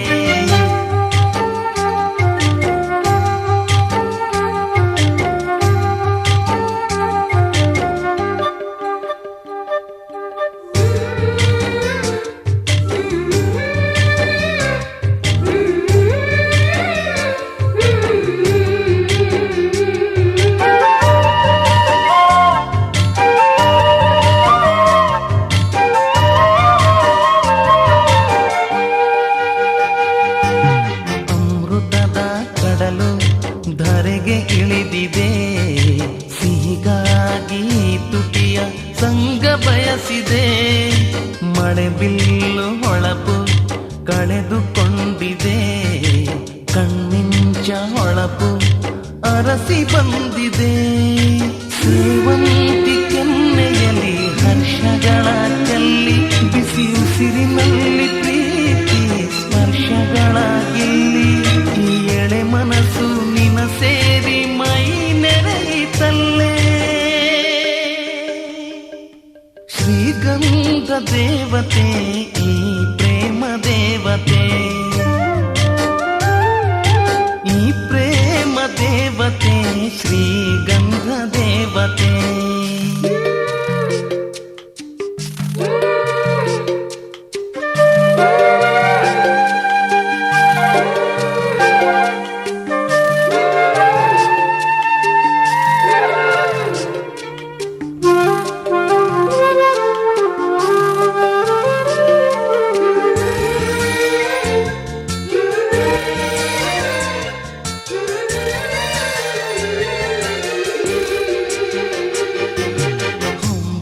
ಧರೆಗೆ ಇಳಿದಿದೆ, ಸಿಹಿಗಾಗಿ ತುಟಿಯ ಸಂಗ ಬಯಸಿದೆ. ಮಳೆ ಬಿಲ್ಲು ಹೊಳಪು ಕಳೆದುಕೊಂಡಿದೆ, ಕಣ್ಮಿಂಚ ಹೊಳಪು ಅರಸಿ ಬಂದಿದೆ. ಸೇವಂತಿ ಕೆನ್ನೆಯಲ್ಲಿ ಹರ್ಷಗಳ ಚೆಲ್ಲಿ, ಬಿಸಿ ಉಸಿರಿನಲ್ಲಿ ಪ್ರೀತಿ ಸ್ಪರ್ಶಗಳ ಗೆಲ್ಲಿ. ಈ ಎಳೆ ಮನಸ್ಸು ನಿನ ಸೇರಿ ಮೈ ನೆರೆಯಿತಲ್ಲೇ. ಶ್ರೀಗಂಧ ದೇವತೆ ಈ ಪ್ರೇಮ ದೇವತೆ, ಈ ಪ್ರೇಮ ದೇವತೆ ಶ್ರೀಗಂಧ ದೇವತೆ.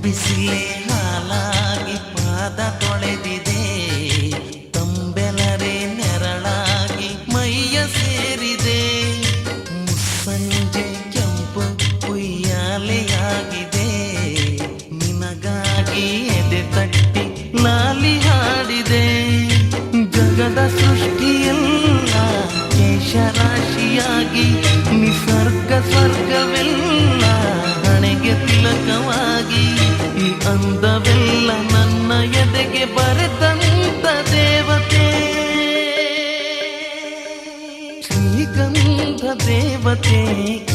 ಬಿಸಿಲೇ ಹಾಲಾಗಿ ಪಾದ ತೊಳೆದಿದೆ, ತಂಬೆಲರೆ ನೆರಳಾಗಿ ಮೈಯ ಸೇರಿದೆ. ಮುಸ್ಸಂಜೆ ಕೆಂಪು ಉಯ್ಯಾಲೆಯಾಗಿದೆ, ನಿನಗಾಗಿ ಎದೆ ತಟ್ಟಿ ಲಾಲಿ ಹಾಡಿದೆ. ಜಗದ ಸೃಷ್ಟಿಯೆಲ್ಲ ಕೇಶರಾಶಿಯಾಗಿ, ನಿಸರ್ಗ ಸ್ವರ್ಗವೆಲ್ಲ ಹಣೆಗೆ ತಿಲಕವಾಗಿ. ಈ ಅಂದವೆಲ್ಲ ನನ್ನ ಎದೆಗೆ ಬರೆದಂತ ದೇವತೆ ಶ್ರೀಗಂಧ ದೇವತೆ,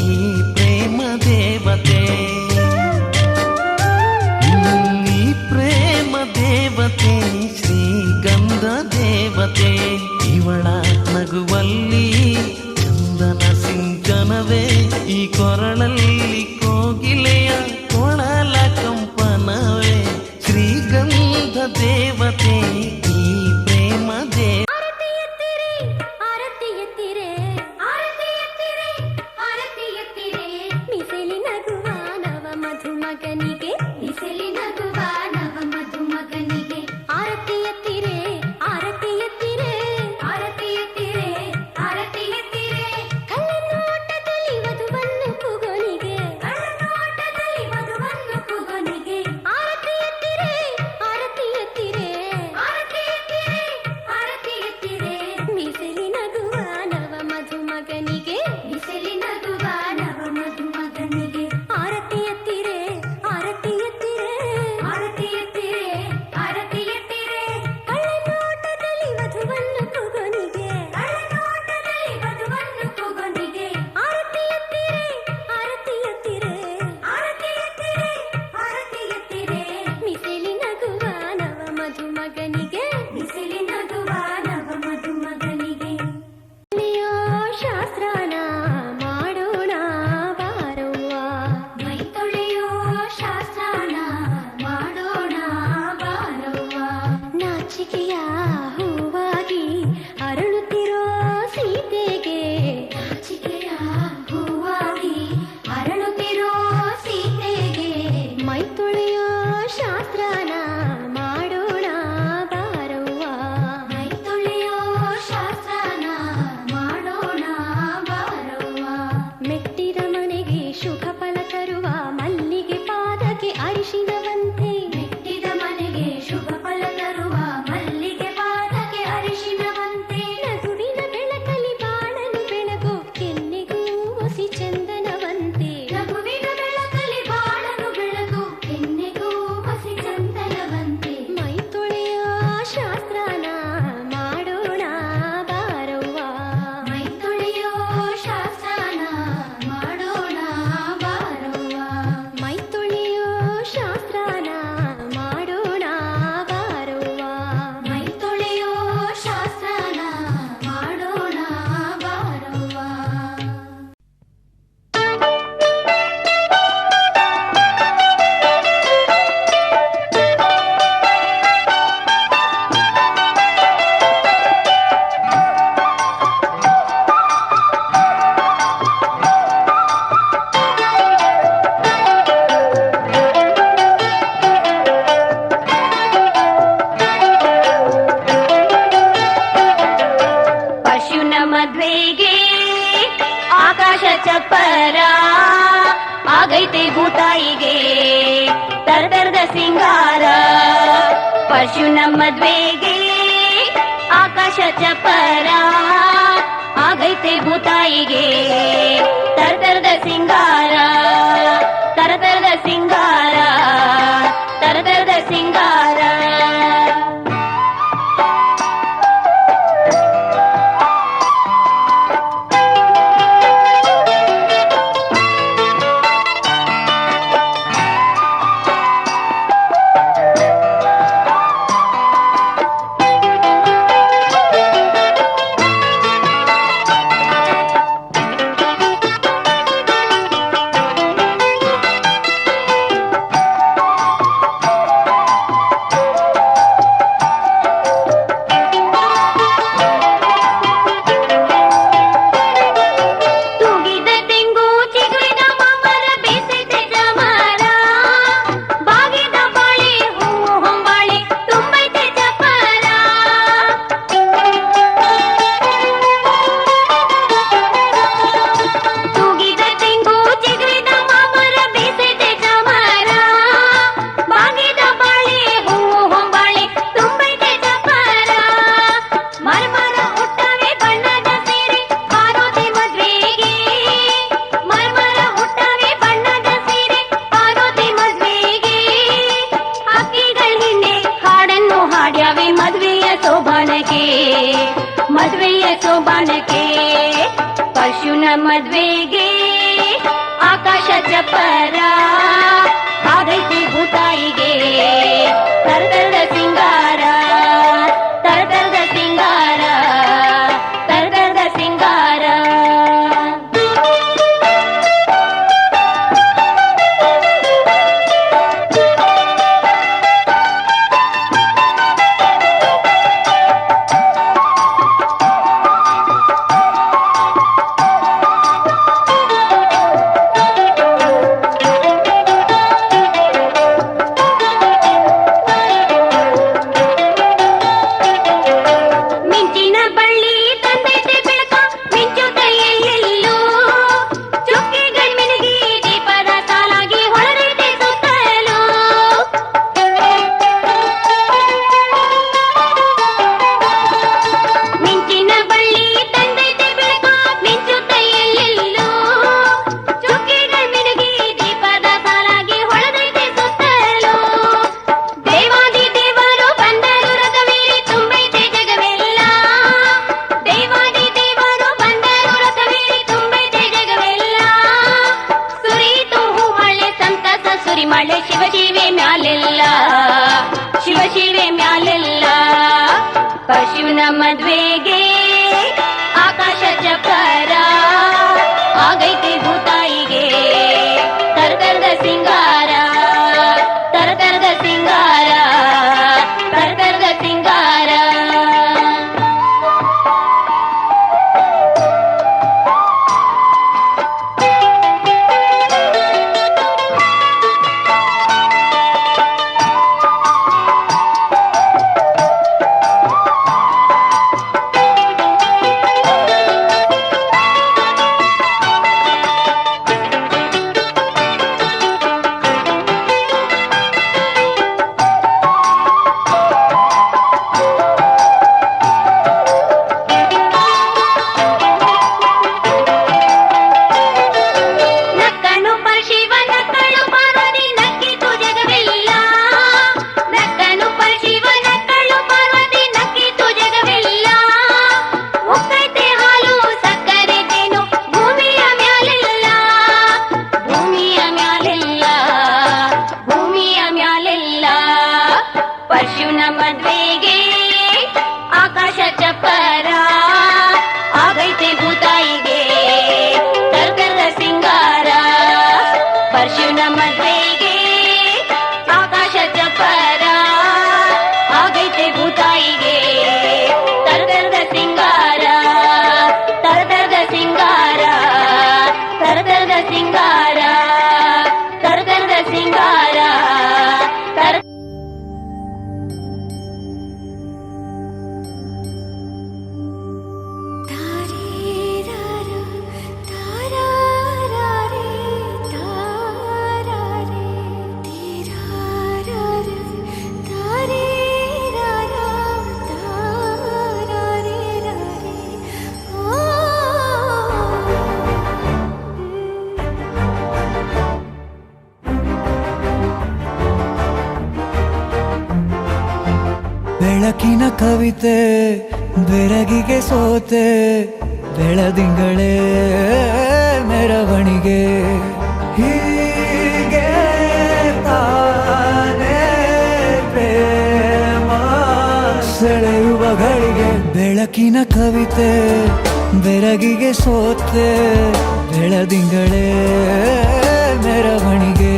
ಈ ಪ್ರೇಮ ದೇವತೆ. ಶಾಸ್ತ್ರನ ಮಾಡೋಣ ಬಾರವ್ವ ಮೈ ತೊಳೆಯೋ ಶಾಸ್ತ್ರನ ಮಾಡೋಣ ಬಾರವ್ವ ಮೆಟ್ಟಿದ ಮನೆಗೆ ಶುಭ ಫಲ ತರುವ ಮಲ್ಲಿಗೆ ಪಾದಕ್ಕೆ ಅರಿಶಿನವಂತೆ ಮೆಟ್ಟಿದ ಮನೆಗೆ ಶುಭ ಫಲ ತರುವ ಮಲ್ಲಿಗೆ ಪಾದಕ್ಕೆ ಅರಿಶಿನವಂತೆ ನಗುವಿನ ಬೆಳಕಲಿ ಬಾಳಲು ಬೆಳಗು ಕೆನ್ನೆಗೂ ಹೊಸಿ ಚಂದನವಂತೆ ನಗುವಿನ ಬೆಳಕಲಿ ಬಾಳಲು ಬೆಳಗು ಕೆನ್ನೆಗೂ ಹೊಸಿ ಚಂದನವಂತೆ ಮೈ ತೊಳೆಯೋ ಶಾಸ್ತ್ರನ ಮಾಡೋಣ ಬಾರವ್ವ ಮೈ ತೊಳೆಯೋ ಶಾಸ್ತ್ರನ ಮಾಡೋಣ ಬಾರವ್ವ ಮೈ ತೊಳೆಯೋ ಶಾಸ್ತ್ರನ ಮಾಡೋಣ ಬಾರವ್ವ ಮೈ ತೊಳೆಯೋ ಶಾಸ್ತ್ರನ ಮಾಡೋಣ ಬಾರವ್ವ ಪಶುನ ಮದ್ವೆಗೆ ಆಕಾಶ ಚಪ್ಪರ ಆಗೈತೆ ಭೂತಾಯಿಗೆ ತರತರದ ಸಿಂಗಾರ ಪಶುನ ಮದ್ವೆಗೆ ಆಕಾಶ ಚಪ್ಪರ ಆಗೈತೆ ಭೂತಾಯಿಗೆ ತರತರದ ಸಿಂಗಾರ ತರತರದ ಸಿಂಗಾರ ತರತರದ ಸಿಂಗಾರ ತೂಗಿದ ತೆಂಗು ಚಿಗುರಿದ ಮಾಮರ ಬೇಸೈತೆ ಜಮರ ಬಾಗಿದ ಬಾಳೆ ಹೂವು ಹೊಂಬಾಳೆ ತುಂಬೈತೆ ಚಪ್ಪರ ತೂಗಿದ ತೆಂಗು ಚಿಗುರಿದ ಮಾಮರ ಬೇಸೈತೆ ಜಮರ ಬಾಗಿದ ಬಾಳೆ ಹೂವು ಹೊಂಬಾಳೆ ತುಂಬೈತೆ ಚಪ್ಪರ ಮರ್ಮರ ಹುಟ್ಟವೆ ಬಣ್ಣದ ಸೀರೆ ಪಾರ್ವತಿ ಮದ್ವೆಗೆ ಮರ್ಮರ ಹುಟ್ಟವೆ ಬಣ್ಣದ ಸೀರೆ ಪಾರ್ವತಿ ಮದ್ವೆಗೆ ಹಕ್ಕಿಗಳ ಹಿಂದೆ ಹಾಡನ್ನು ಹಾಡ್ಯಾವೆ ಮದ್ವೆಯ ಸೋಬಾನಕ್ಕೆ ಮದ್ವೆಯ ಸೋಬಾನಕ್ಕೆ ಪಶುನ ಮದ್ವೆಗೆ ಆಕಾಶ ಚಪ್ಪರ ಆಗೈತೆ ಭೂತಾಯಿಗೆ ತರತರದ ಸಿಂಗಾರ ತರತರದ ಸಿಂಗಾರ ತರತರದ ಸಿಂಗಾರ ಮಿಂಚಿನ ಬಳ್ಳಿ ತಂದೈತೆ ಬೆಳಕ ಮಿಂಚುತ್ತೆಯೆಲ್ಲೂ ಚುಕ್ಕಿಗಳ ಮಿನುಗಿ ದೀಪದ ಸಾಲಾಗಿ ಹೊಳೆದೈತೆ ಸುತ್ತಲೂ ಮಿಂಚಿನ ಬಳ್ಳಿ ತಂದೈತೆ ಬೆಳಕ ಮಿಂಚುತ್ತೆಯೆಲ್ಲೂ ಚುಕ್ಕಿಗಳ ಮಿನುಗಿ ದೀಪದ ಸಾಲಾಗಿ ಹೊಳೆದೈತೆ ಸುತ್ತಲೂ ದೇವಾದಿ ದೇವರು ಬಂದರು ರಥವೇರಿ ತುಂಬೈತೆ ಜಗವೆಲ್ಲ ದೇವಾದಿ ದೇವರು ಬಂದರು ರಥವೇರಿ ತುಂಬೈತೆ ಜಗವೆಲ್ಲ ಸುರಿಯಿತು ಹೂಮಳೆ ಸಂತಸ ಸುರಿಮಳೆ ಶಿವಶಿವೆ ಮ್ಯಾಲೆಲ್ಲ ಶಿವಶಿವೆ ಮ್ಯಾಲೆಲ್ಲ ಪಶುನ ಮದ್ವೆಗೆ ಆಕಾಶ ಚಪ್ಪರ ಆಗೈತೆ ಭೂತಾಯಿಗೆ ತರತರದ ಸಿಂಗಾರ ತರತರದ ಸಿಂಗಾರ ತರತರದ ಸಿಂಗಾರ ಪರ್ಶುನ ಮದ್ವೆಗೆ ಆಕಾಶ ಚಪ್ಪರ ಆಗೈತೆ ಭೂತಾಯಿಗೆ ತರ್ಕದ ಸಿಂಗಾರ. ಪರ್ಶುನ ಮದ್ವೆಗೆ ಆಕಾಶ ಚಪ್ಪರ ಆಗೈತೆ ಭೂತಾಯಿಗೆ ತರ್ಕದ ಸಿಂಗಾರ. ತರತರದ ಸಿಂಗಾರ ತರತರದ ಸಿಂಗಾರ ತರತರದ ಸಿಂಗಾರ ತರ ಬೆಳಕಿನ ಕವಿತೆ ಬೆರಗಿಗೆ ಸೋತೆ ಬೆಳದಿಂಗಳೇ ಮೆರವಣಿಗೆ ಹೀಗೆ ತಾನೇ ಪ್ರೇಮ ಸೆಳೆಯುವ ಗಳಿಗೆ. ಬೆಳಕಿನ ಕವಿತೆ ಬೆರಗಿಗೆ ಸೋತೆ ಬೆಳದಿಂಗಳೇ ಮೆರವಣಿಗೆ.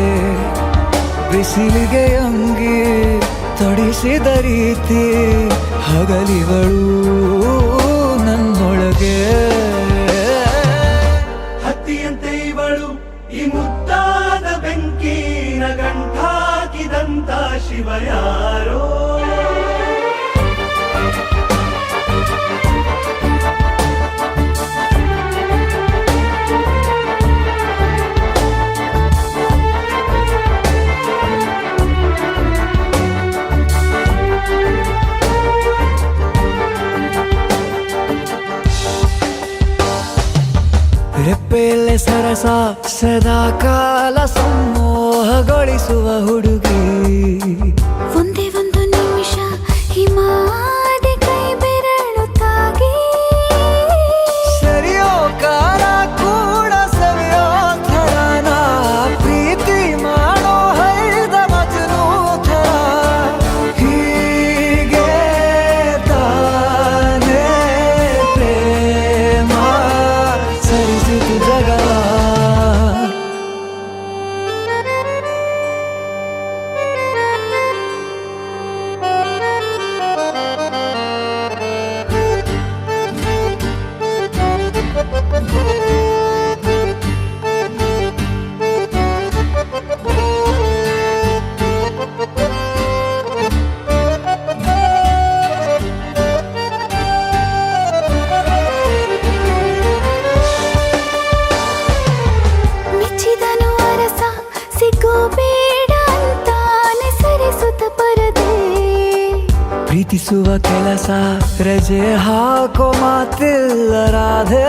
ಬಿಸಿಲಿಗೆ ಅಂಗಿ ತೊಡಿಸಿದ ರೀತಿ ಹಗಲಿಗಳು ನನ್ನೊಳಗೆ. ಹತ್ತಿಯಂತೆ ಇವಳು ಈ ಮುದ್ದಾದ ಬೆಂಕಿನ ಗಂಟಾಕಿದಂತ ಶಿವ ಯಾರೋ. ರೆಪ್ಪೆಯಲ್ಲೇ ಸರಸ ಸದಾ ಕಾಲ ಸಂಮೋಹಗೊಳಿಸುವ ಹುಡುಗಿ. ಒಂದೇ ಒಂದು ನಿಮಿಷ ಹಿಮಾದಿ ಕೈ ಬೆರಳು ತಾಗಿ ಸರಿಯೋ ಕಾಲ ಕೂಡ ಸವಿಯೋ ಥರನ ಪ್ರೀತಿ ಮಾಡೋ ಹೈದ ಮಜನು ಥರ. ಹೀಗೆ ತಾನೇ ಪ್ರೇಮ ಸರಿಸಿತು ಜಗ. ಮೆಚ್ಚಿದನು ಅರಸ ಸಿಗೋ ಬೇಡ ಅಂತಾನೆ ಸರಿಸುತ್ತ ಪರದೆ. ಪ್ರೀತಿಸುವ ಕೆಲಸ ರಜೆ ಹಾಕೋ ಮಾತಿಲ್ಲ ರಾಧೆ.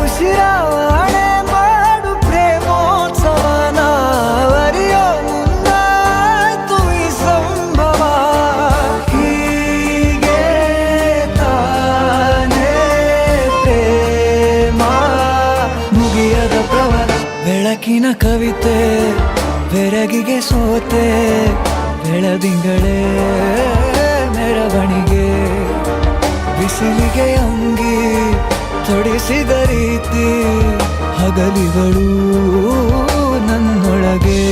ಉಸಿರಾವಣೆ ಮಾಡು ಪ್ರೇಮೋತ್ಸವನ ಅರಿಯೋ ಮುಂದಾಯ್ತು ಈ ಸಂಭವ. ಹೀಗೆ ತಾನೇ ಪ್ರೇಮ ಮುಗಿಯದ ಪ್ರವರ. ಬೆಳಕಿನ ಕವಿತೆ ಬೆರಗಿಗೆ ಸೋತೆ ಬೆಳದಿಂಗಳೇ ಮೆರವಣಿಗೆ. ಬಿಸಿಲಿಗೆ ಅಂಗಿ ತೊಡಿಸಿದ ರೀತಿ ಹಗಲಿಗಳು ನನ್ನೊಳಗೆ.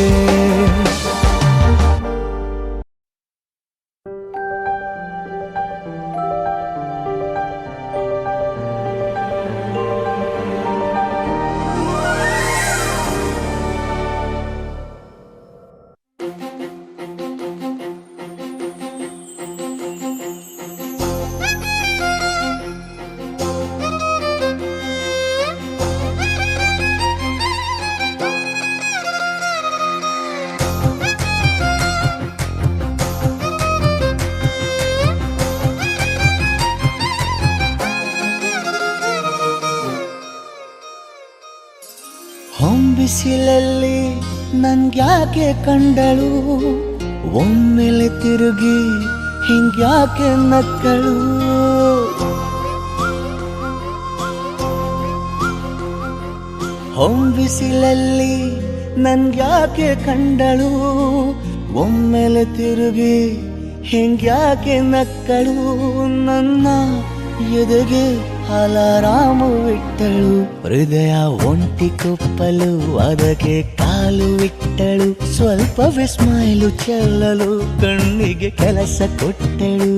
ಹೊಂಬಿಸಿಲಲ್ಲಿ ನನ್ಗ್ಯಾಕೆ ಕಂಡಳು, ಒಮ್ಮೆಲೆ ತಿರುಗಿ ಹಿಂಗ್ಯಾಕೆ ನಕ್ಕಳು. ಹೊಂಬಿಸಿಲಲ್ಲಿ ನನ್ಗ್ಯಾಕೆ ಕಂಡಳು, ಒಮ್ಮೆಲೆ ತಿರುಗಿ ಹಿಂಗ್ಯಾಕೆ ನಕ್ಕಳು ನನ್ನ ಎದೆಗೆ ಅಲಾರಾಮು ಇಟ್ಟಳು ಹೃದಯ ಒಂಟಿ ಕೊಪ್ಪಲು ಅದಕ್ಕೆ ಕಾಲು ಇಟ್ಟಳು ಸ್ವಲ್ಪವೇ ಸ್ಮೈಲು ಚೆಲ್ಲಲು ಕಣ್ಣಿಗೆ ಕೆಲಸ ಕೊಟ್ಟಳು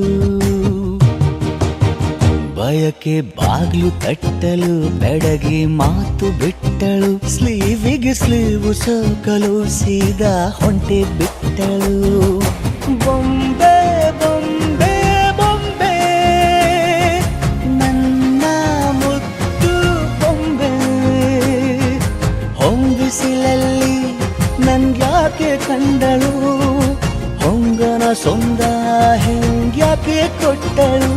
ಬಯಕೆ ಬಾಗ್ಲು ತಟ್ಟಲು ಬೆಡಗಿ ಮಾತು ಬಿಟ್ಟಳು ಸ್ಲೀವಿಗೆ ಸ್ಲೀವು ಸೋಕಲು ಸೀದಾ ಹೊಂಟೆ ಬಿಟ್ಟಳು ಬೊಂಬೆ ಬೊಂಬೆ ಬೊಂಬೆ ನನ್ನ ಮುದ್ದು ಬೊಂಬೆ ಹೊಂಬಿಸಿಲಲ್ಲಿ ನನ್ಗ್ಯಾಕೆ ಕಂಡಳು ಹೊಂಗನ ಸೊಂದ ಹೆಂಗ್ಯಾಕೆ ಕೊಟ್ಟಳು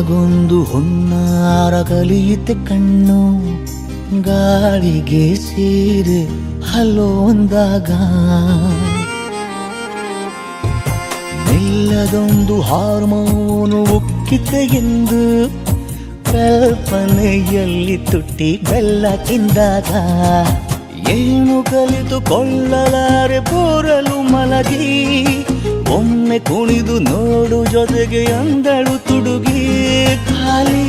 ಗೊಂದು ಹುನ್ನಾರ ಕಲಿಯುತ್ತೆ ಕಣ್ಣು ಗಾಳಿಗೆ ಸೀರೆ ಹಲೋ ಅಂದಾಗ ಮೆಲ್ಲದೊಂದು ಹಾರ್ಮೋನು ಉಕ್ಕಿತೆ ಎಂದು ಕಲ್ಪನೆಯಲ್ಲಿ ತುಟ್ಟಿ ಬೆಲ್ಲ ತಿಂದಾಗ ಏನು ಕಲಿತುಕೊಳ್ಳಲಾರೆ ಬೋರಲು ಮಲಗಿ ಒಮ್ಮೆ ಕುಣಿದು ನೋಡು ಜೊತೆಗೆ ಅಂದಳು ತುಡುಗಿ ಖಾಲಿ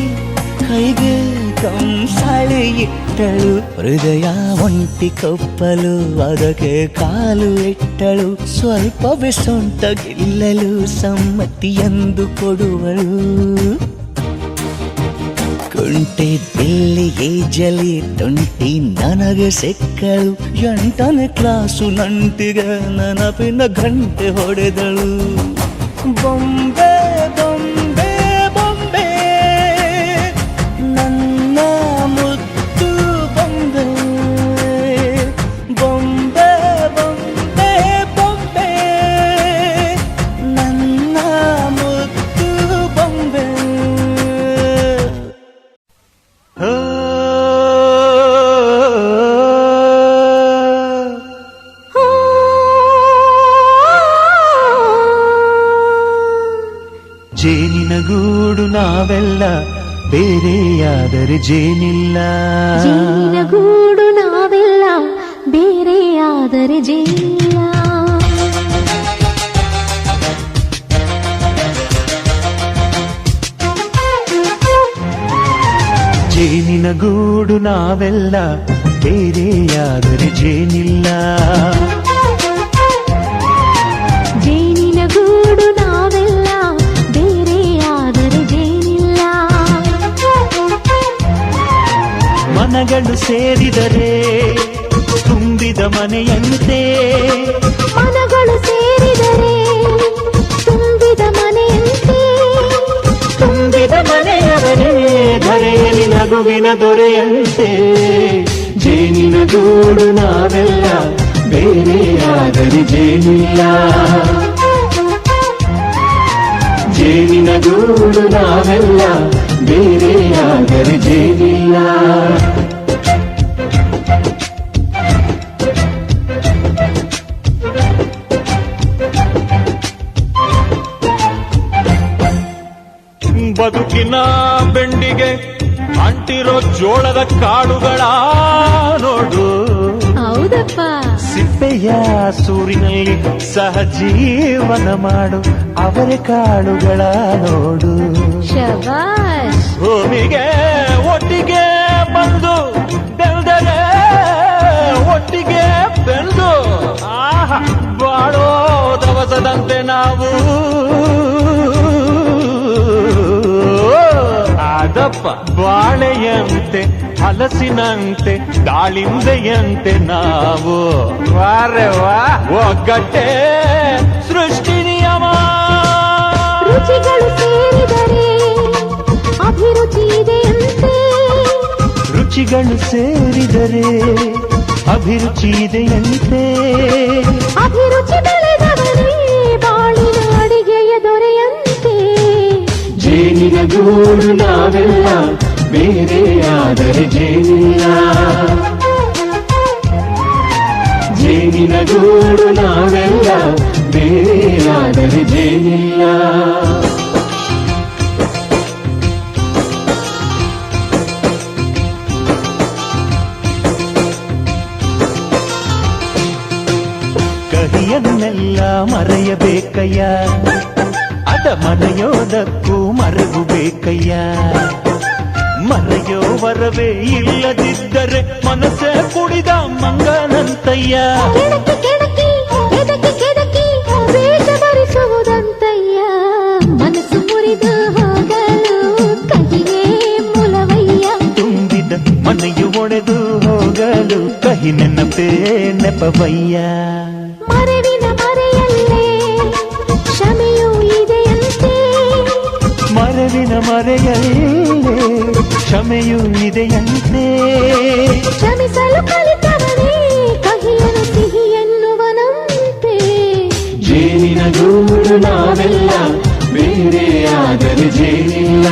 ಕೈಗೆ ಕಂಸಾಳೆ ಇಟ್ಟಳು ಹೃದಯ ಒಂಟಿ ಕೊಪ್ಪಲು ಅದಕ್ಕೆ ಕಾಲು ಇಟ್ಟಳು ಸ್ವಲ್ಪವೇ ಸೊಂಟ ಗೆಲ್ಲಲು ಸಮ್ಮತಿಯೆಂದು ಕೊಡುವಳು ಕುಂಟೆ ಬಿಲ್ಲಿ ಏಜಲಿ ತುಂಟಿ ನನಗೆ ಸಿಕ್ಕಳು 8ನೇ ಕ್ಲಾಸು ನಂಟಿಗೆ ನೆನಪಿನ ಗಂಟೆ ಹೊಡೆದಳು ಬೊಂಬೆ ಬೊಂಬೆ ಬೊಂಬೆ ನನ್ನ ಮುದ್ದು ಬೊಂಬೆ ಬೊಂಬೆ ಬೊಂಬೆ ಬೊಂಬೆ ನನ್ನ ಮುದ್ದು ಬೊಂಬೆ ಜೇನಿನ ಗೂಡು ನಾವೆಲ್ಲ ಬೇರೆಯಾದರೆ ಜೇನಿಲ್ಲ ಜೇನಿನ ಗೂಡು ನಾವೆಲ್ಲ ಬೇರೆಯಾದರೆ ಜೇನಿಲ್ಲ ಜೇನಿನ ಗೂಡು ನಾವೆಲ್ಲ ಬೇರೆಯಾದರೆ ಜೇನಿಲ್ಲ ಜೇನಿನ ಗೂಡು ನಾವೆಲ್ಲ ಬೇರೆಯಾದರೆ ಜೇನಿಲ್ಲ ಮನಗಳು ಸೇರಿದರೆ ತುಂಬಿದ ಮನೆಯಂತೆ ಮನಗಳು ಸೇರಿದರೆ ತುಂಬಿದ ಮನೆಯಂತೆ ತುಂಬಿದ ಮನೆಯವರೇ ಧರೆಯಲ್ಲಿ ನಗುವಿನ ದೊರೆಯಂತೆ ಜೇನಿನ ಗೂಡು ನಾವೆಲ್ಲ ಬೇರೆಯಾದರೆ ಜೇನಿಲ್ಲ ಜೇನಿನ ಗೂಡು ನಾವೆಲ್ಲ ಬೇರೆಯಾದರೆ ಜೇನಿಲ್ಲ ಬದುಕಿನ ಬೆಂಡಿಗೆ ಅಂಟಿರೋ ಜೋಳದ ಕಾಳುಗಳ ನೋಡು ಹೌದಪ್ಪ ಸಿಪ್ಪೆಯ ಸೂರಿನಲ್ಲಿ ಸಹಜೀವನ ಮಾಡು ಅವರೆ ಕಾಳುಗಳ ನೋಡು ಶಬಾಷ್ ಭೂಮಿಗೆ ಒಟ್ಟಿಗೆ ಬಂದು ಬೆಳೆದರೆ ಒಟ್ಟಿಗೆ ಬೆಳೆದು ಆಹಾ ಬಾಳೋ ದವಸದಂತೆ ನಾವು ಅದಪ್ಪ ಬಾಳೆಯಂತೆ ಹಲಸಿನಂತೆ ದಾಳಿಂಬೆಯಂತೆ ನಾವು ವಾರೆ ವಾ ಒಗ್ಗಟ್ಟೆ ಸೃಷ್ಟಿ ನಿಯಮ ರುಚಿಗಳು ಸೇರಿದರೆ ಅಭಿರುಚಿ ಇದೆಯಂತೆ ರುಚಿಗಳು ಸೇರಿದರೆ ಅಭಿರುಚಿ ಇದೆಯಂತೆ ಅಭಿರುಚಿ ಬೆಳೆದವರೇ ಗೂಡು ನಾವೆಲ್ಲ ಬೇರೆಯಾದರೆ ಜೇನಿಲ್ಲ. ಜೇನಿನ ಗೂಡು ನಾವೆಲ್ಲ ಬೇರೆಯಾದರೆ ಜೇನಿಲ್ಲ. ಕಹಿಯನ್ನೆಲ್ಲ ಮರೆಯಬೇಕಯ್ಯ, ಅದ ಮರೆಯೋದಕ್ಕೂ ಮರೆವು ಬೇಕಯ್ಯ. ಮರೆಯೋ ವರವೇ ಇಲ್ಲದಿದ್ದರೆ ಮನಸ್ಸೇ ಕುಡಿದ ಮಂಗನಂತಯ್ಯ. ಕೆಣಕಿ ಕೆಣಕಿ ಕೆದಕಿ ಕೆದಕಿ ವೇಷ ಭರಿಸುವುದಂತಯ್ಯ. ಮನಸ್ಸು ಮುರಿದು ಹೋಗಲು ಕಹಿಯೇ ಮೂಲವಯ್ಯ. ತುಂಬಿದ ಮನೆಯು ಒಡೆದು ಹೋಗಲು ಕಹಿ ನೆನಪೇ ನೆಪವಯ್ಯ. ಮರೆವಿನ ಮರೆಯಲ್ಲೇ ಕ್ಷಮೆಯೂ ಇದೆಯಂತೆ. ಮರೆವಿನ ಮರೆಯಲ್ಲೇ ಕ್ಷಮೆಯೂ ಇದೆಯಂತೆ. ಕ್ಷಮಿಸಲು ಕಲಿತವನೇ ಕಹಿಯನು ಸಿಹಿ ಎನ್ನುವನಂತೆ. ಜೇನಿನ ಗೂಡು ನಾವೆಲ್ಲ ಬೇರೆಯಾದರೆ ಜೇನಿಲ್ಲ.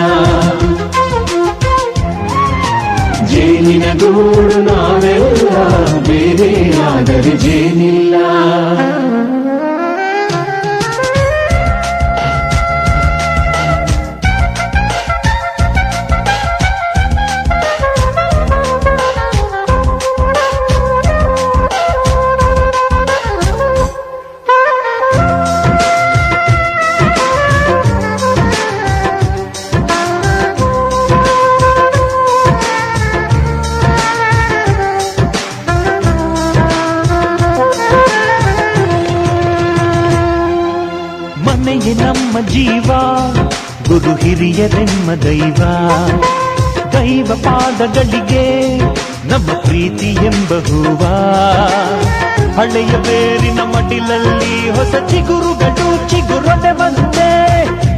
ಜೇನಿನ ಗೂಡು ನಾವೆಲ್ಲ ಬೇರೆಯಾದರೆ ಜೇನಿಲ್ಲ. ಮನೆಯೇ ನಮ್ಮ ಜೀವ, ಗುರು ಹಿರಿಯರೆಮ್ಮ ದೈವ. ದೈವ ಪಾದಗಳಿಗೆ ನಮ್ಮ ಪ್ರೀತಿ ಎಂಬ ಹೂವ. ಹಳೆಯ ಬೇರಿನ ಮಡಿಲಲ್ಲಿ ಹೊಸ ಚಿಗುರುಗಳು ಚಿಗುರೊಡೆ ಬಂದೆ.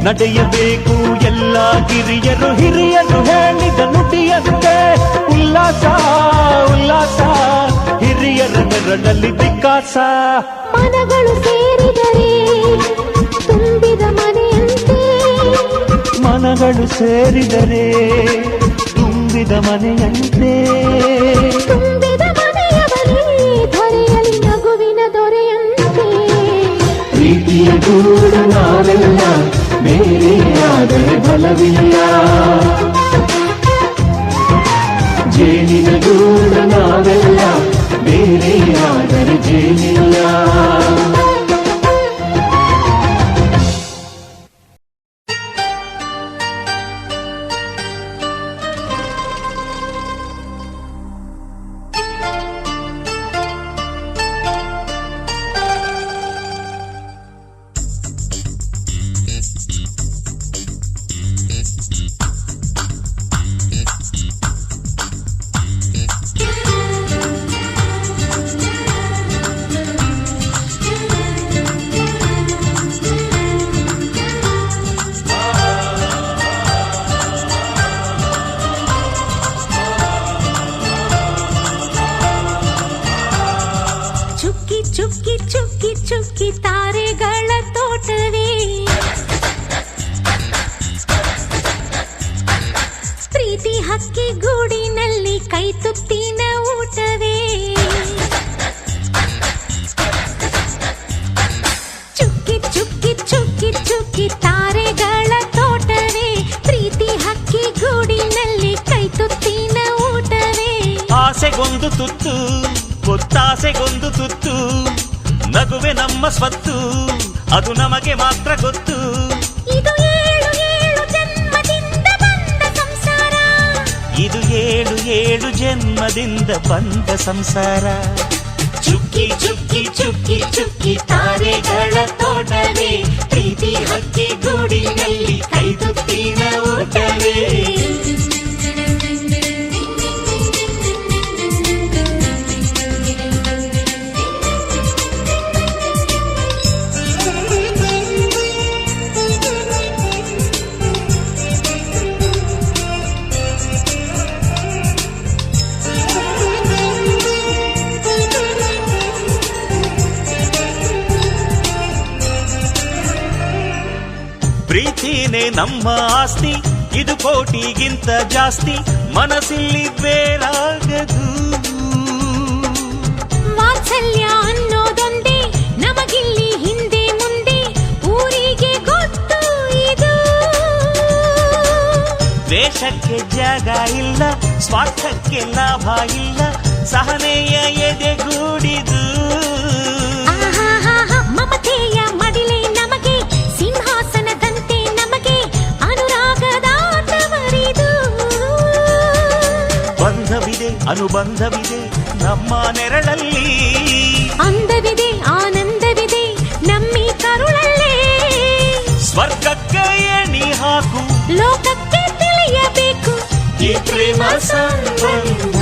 ನಡೆಯಬೇಕು ಎಲ್ಲ ಗಿರಿಯರು ಹಿರಿಯರು ಹೇಳಿದ ನುಡಿಯಂತೆ. ಉಲ್ಲಾಸ ಉಲ್ಲಾಸ ಹಿರಿಯರ ನೆರಳಲ್ಲಿ ವಿಕಾಸ. ಮನಗಳು ಸೇರಿದರೆ ತುಂಬಿದ ಮನೆಯಂತೆ. ಮನಗಳು ಸೇರಿದರೆ ತುಂಬಿದ ಮನೆಯಂತೆ. ತುಂಬಿದ ಮನೆಯವನೇ ಧರೆಯಲ್ಲಿ ನಗುವಿನ ದೊರೆಯಂತೆ. ಪ್ರೀತಿಯ ಗೂಡು ನಾವೆಲ್ಲ ಬೇರೆಯಾದರೆ ಬಲವಿಲ್ಲ. ಜೇನಿನ ಗೂಡು ನಾವೆಲ್ಲ ಬೇರೆಯಾದರೆ ಜೇನಿಲ್ಲ. ಚುಕ್ಕಿ ಚುಕ್ಕಿ ಚುಕ್ಕಿ ಚುಕ್ಕಿ ತಾರೆಗಳ ತೋಟವೇ. ಪ್ರೀತಿ ಹಕ್ಕಿ ಗೂಡಿನಲ್ಲಿ ಕೈ ತುತ್ತಿನ ಊಟವೇ. ಚುಕ್ಕಿ ಚುಕ್ಕಿ ಚುಕ್ಕಿ ಚುಕ್ಕಿ ತಾರೆಗಳ ತೋಟವೇ. ಪ್ರೀತಿ ಹಕ್ಕಿ ಗೂಡಿನಲ್ಲಿ ಕೈ ತುತ್ತಿನ ಊಟವೇ. ಆಸೆಗೊಂದು ತುತ್ತು ಒತ್ತಾಸೆಗೊಂದು ತುತ್ತು. ನಗುವೆ ನಮ್ಮ ಸ್ವತ್ತು, ಅದು ನಮಗೆ ಮಾತ್ರ ಗೊತ್ತು. ಇದು ಏಳು ಏಳು ಜನ್ಮದಿಂದ ಬಂದ ಸಂಸಾರ. ಇದು ಏಳು ಏಳು ಜನ್ಮದಿಂದ ಬಂದ ಸಂಸಾರ. ಚುಕ್ಕಿ ಚುಕ್ಕಿ ಚುಕ್ಕಿ ಚುಕ್ಕಿ ತಾರೆಗಳ ತೋಟವೇ. ಪ್ರೀತಿ ಹಕ್ಕಿ ಗೂಡಿನಲ್ಲಿ ಕೈ ತುತ್ತಿನ ಊಟವೇ. ಪ್ರೀತಿನೇ ನಮ್ಮ ಆಸ್ತಿ, ಇದು ಕೋಟಿಗಿಂತ ಜಾಸ್ತಿ ಮನಸ್ಸಿಲ್ಲಿ ಬೇರಾಗದು. ವಾತ್ಸಲ್ಯ ಅನ್ನೋದೊಂದೇ ನಮಗಿಲ್ಲಿ ಹಿಂದೆ ಮುಂದೆ ಊರಿಗೆ ಗೊತ್ತು ಇದು. ದ್ವೇಷಕ್ಕೆ ಜಾಗ ಇಲ್ಲ, ಸ್ವಾರ್ಥಕ್ಕೆ ಲಾಭ ಇಲ್ಲ, ಸಹನೆಯ ಎದೆಗೂಡಿದು. ಮಮತೆಯ ಮಡಿಲೆ ನಮಗೆ ಸಿಂಹಾಸನದಂತೆ ನಮಗೆ ಅನುರಾಗದಾಟವರಿದು. ಬಂಧವಿದೆ ಅನುಬಂಧವಿದೆ ನಮ್ಮ ನೆರಳಲ್ಲಿ, ಅಂದವಿದೆ ಆನಂದವಿದೆ ನಮ್ಮಿ ಕರುಳಲ್ಲೇ. ಸ್ವರ್ಗಕ್ಕೆ ಎಣಿ ಹಾಕು, ಲೋಕಕ್ಕೆ ತಿಳಿಯಬೇಕು ಈ ಪ್ರೇಮ ಸಂಬಂಧ.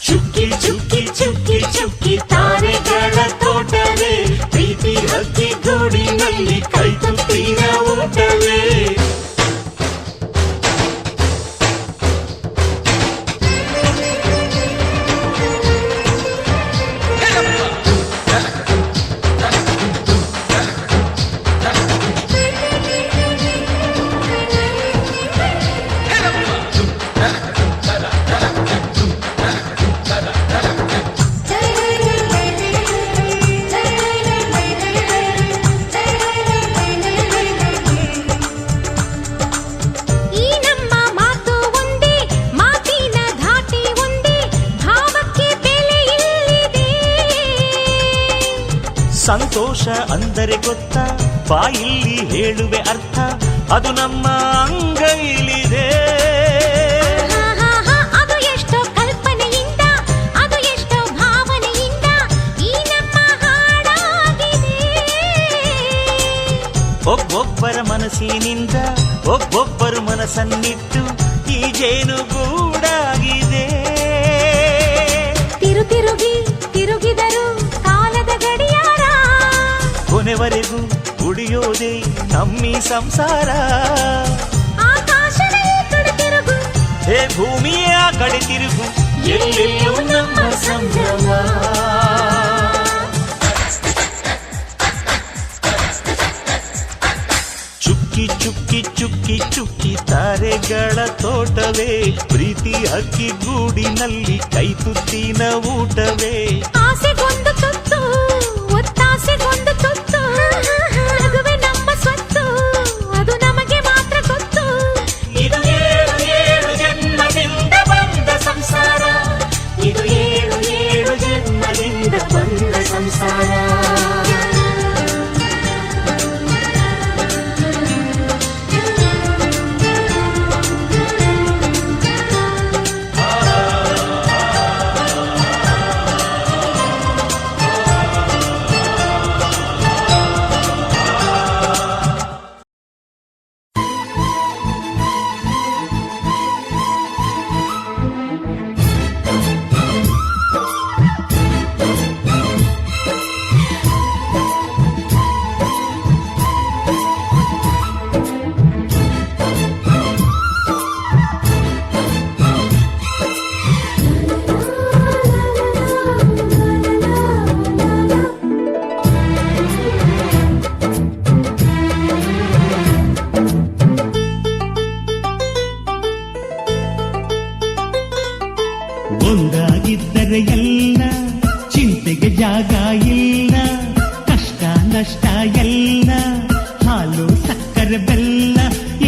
ಚುಕ್ಕಿ ಚುಕ್ಕಿ ಚುಕ್ಕಿ ಚುಕ್ಕಿ ತಾರೆಗಳ ತೋಟವೇ, ಪ್ರೀತಿ ಹಕ್ಕಿ ಗೂಡಿನಲ್ಲಿ ಕೈ ತುತ್ತಿನ ಊಟವೇ. ಈ ನಮ್ಮ ಮಾತು ಒಂದೇ, ಮಾತಿನ ಧಾಟಿ ಒಂದೇ, ಭಾವಕ್ಕೆ ಬೆಲೆ ಇಲ್ಲಿದೆ. ಸಂತೋಷ ಅಂದರೆ ಗೊತ್ತಾ, ಬಾಯಿಲ್ಲಿ ಹೇಳುವೆ ಅರ್ಥ, ಅದು ನಮ್ಮ ಅಂಗೈಲಿದೆ. ಅದು ಎಷ್ಟೋ ಕಲ್ಪನೆಯಿಂದ, ಅದು ಎಷ್ಟೋ ಭಾವನೆಯಿಂದ ಈ ನಮ್ಮ ಹಾಡಾಗಿದೆ. ಒಬ್ಬೊಬ್ಬರ ಮನಸ್ಸಿನಿಂದ ಒಬ್ಬೊಬ್ಬರು ಮನಸ್ಸನ್ನಿಟ್ಟು ಈ ಜೇನುಗೂಡಾಗಿದೆ. ತಿರುಗಿ ತಿರುಗಿದರು ಕಾಲದ ಗಡಿಯಾರ, ಕೊನೆವರೆಗೂ ಉಳಿಯೋದೇ ನಮ್ಮಿ ಸಂಸಾರ. ಆಕಾಶದ ಈ ಕಡೆ ತಿರುಗು, ಹೇ ಭೂಮಿಯ ಆ ಕಡೆ ತಿರುಗು, ಎಲ್ಲೆಲ್ಲೂ ನಮ್ಮ ಸಂಭ್ರಮ. ಚುಕ್ಕಿ ಚುಕ್ಕಿ ಚುಕ್ಕಿ ಚುಕ್ಕಿ ತಾರೆಗಳ ತೋಟವೇ, ಪ್ರೀತಿ ಹಕ್ಕಿ ಗೂಡಿನಲ್ಲಿ ಕೈ ತುತ್ತಿನ ಊಟವೇ. ಆಸೆಗೊಂದು ತುತ್ತು ಒತ್ತಾಸೆಗೊಂದು ತುತ್ತು, ನಗುವೆ ನಮ್ಮ ಸ್ವತ್ತು ಅದು ನಮಗೆ ಮಾತ್ರ ಗೊತ್ತು. ಇದು ಏಳು ಏಳು ಜನ್ಮದಿಂದ ಬಂದ ಸಂಸಾರ, ಇದು ಏಳು ಏಳು ಜನ್ಮದಿಂದ ಬಂದ ಸಂಸಾರ. ಒಂದಾಗಿದ್ದರೆ ಎಲ್ಲ ಚಿಂತೆಗೆ ಜಾಗ ಇಲ್ಲ, ಕಷ್ಟ ನಷ್ಟ ಎಲ್ಲ ಹಾಲು ಸಕ್ಕರೆ ಬೆಲ್ಲ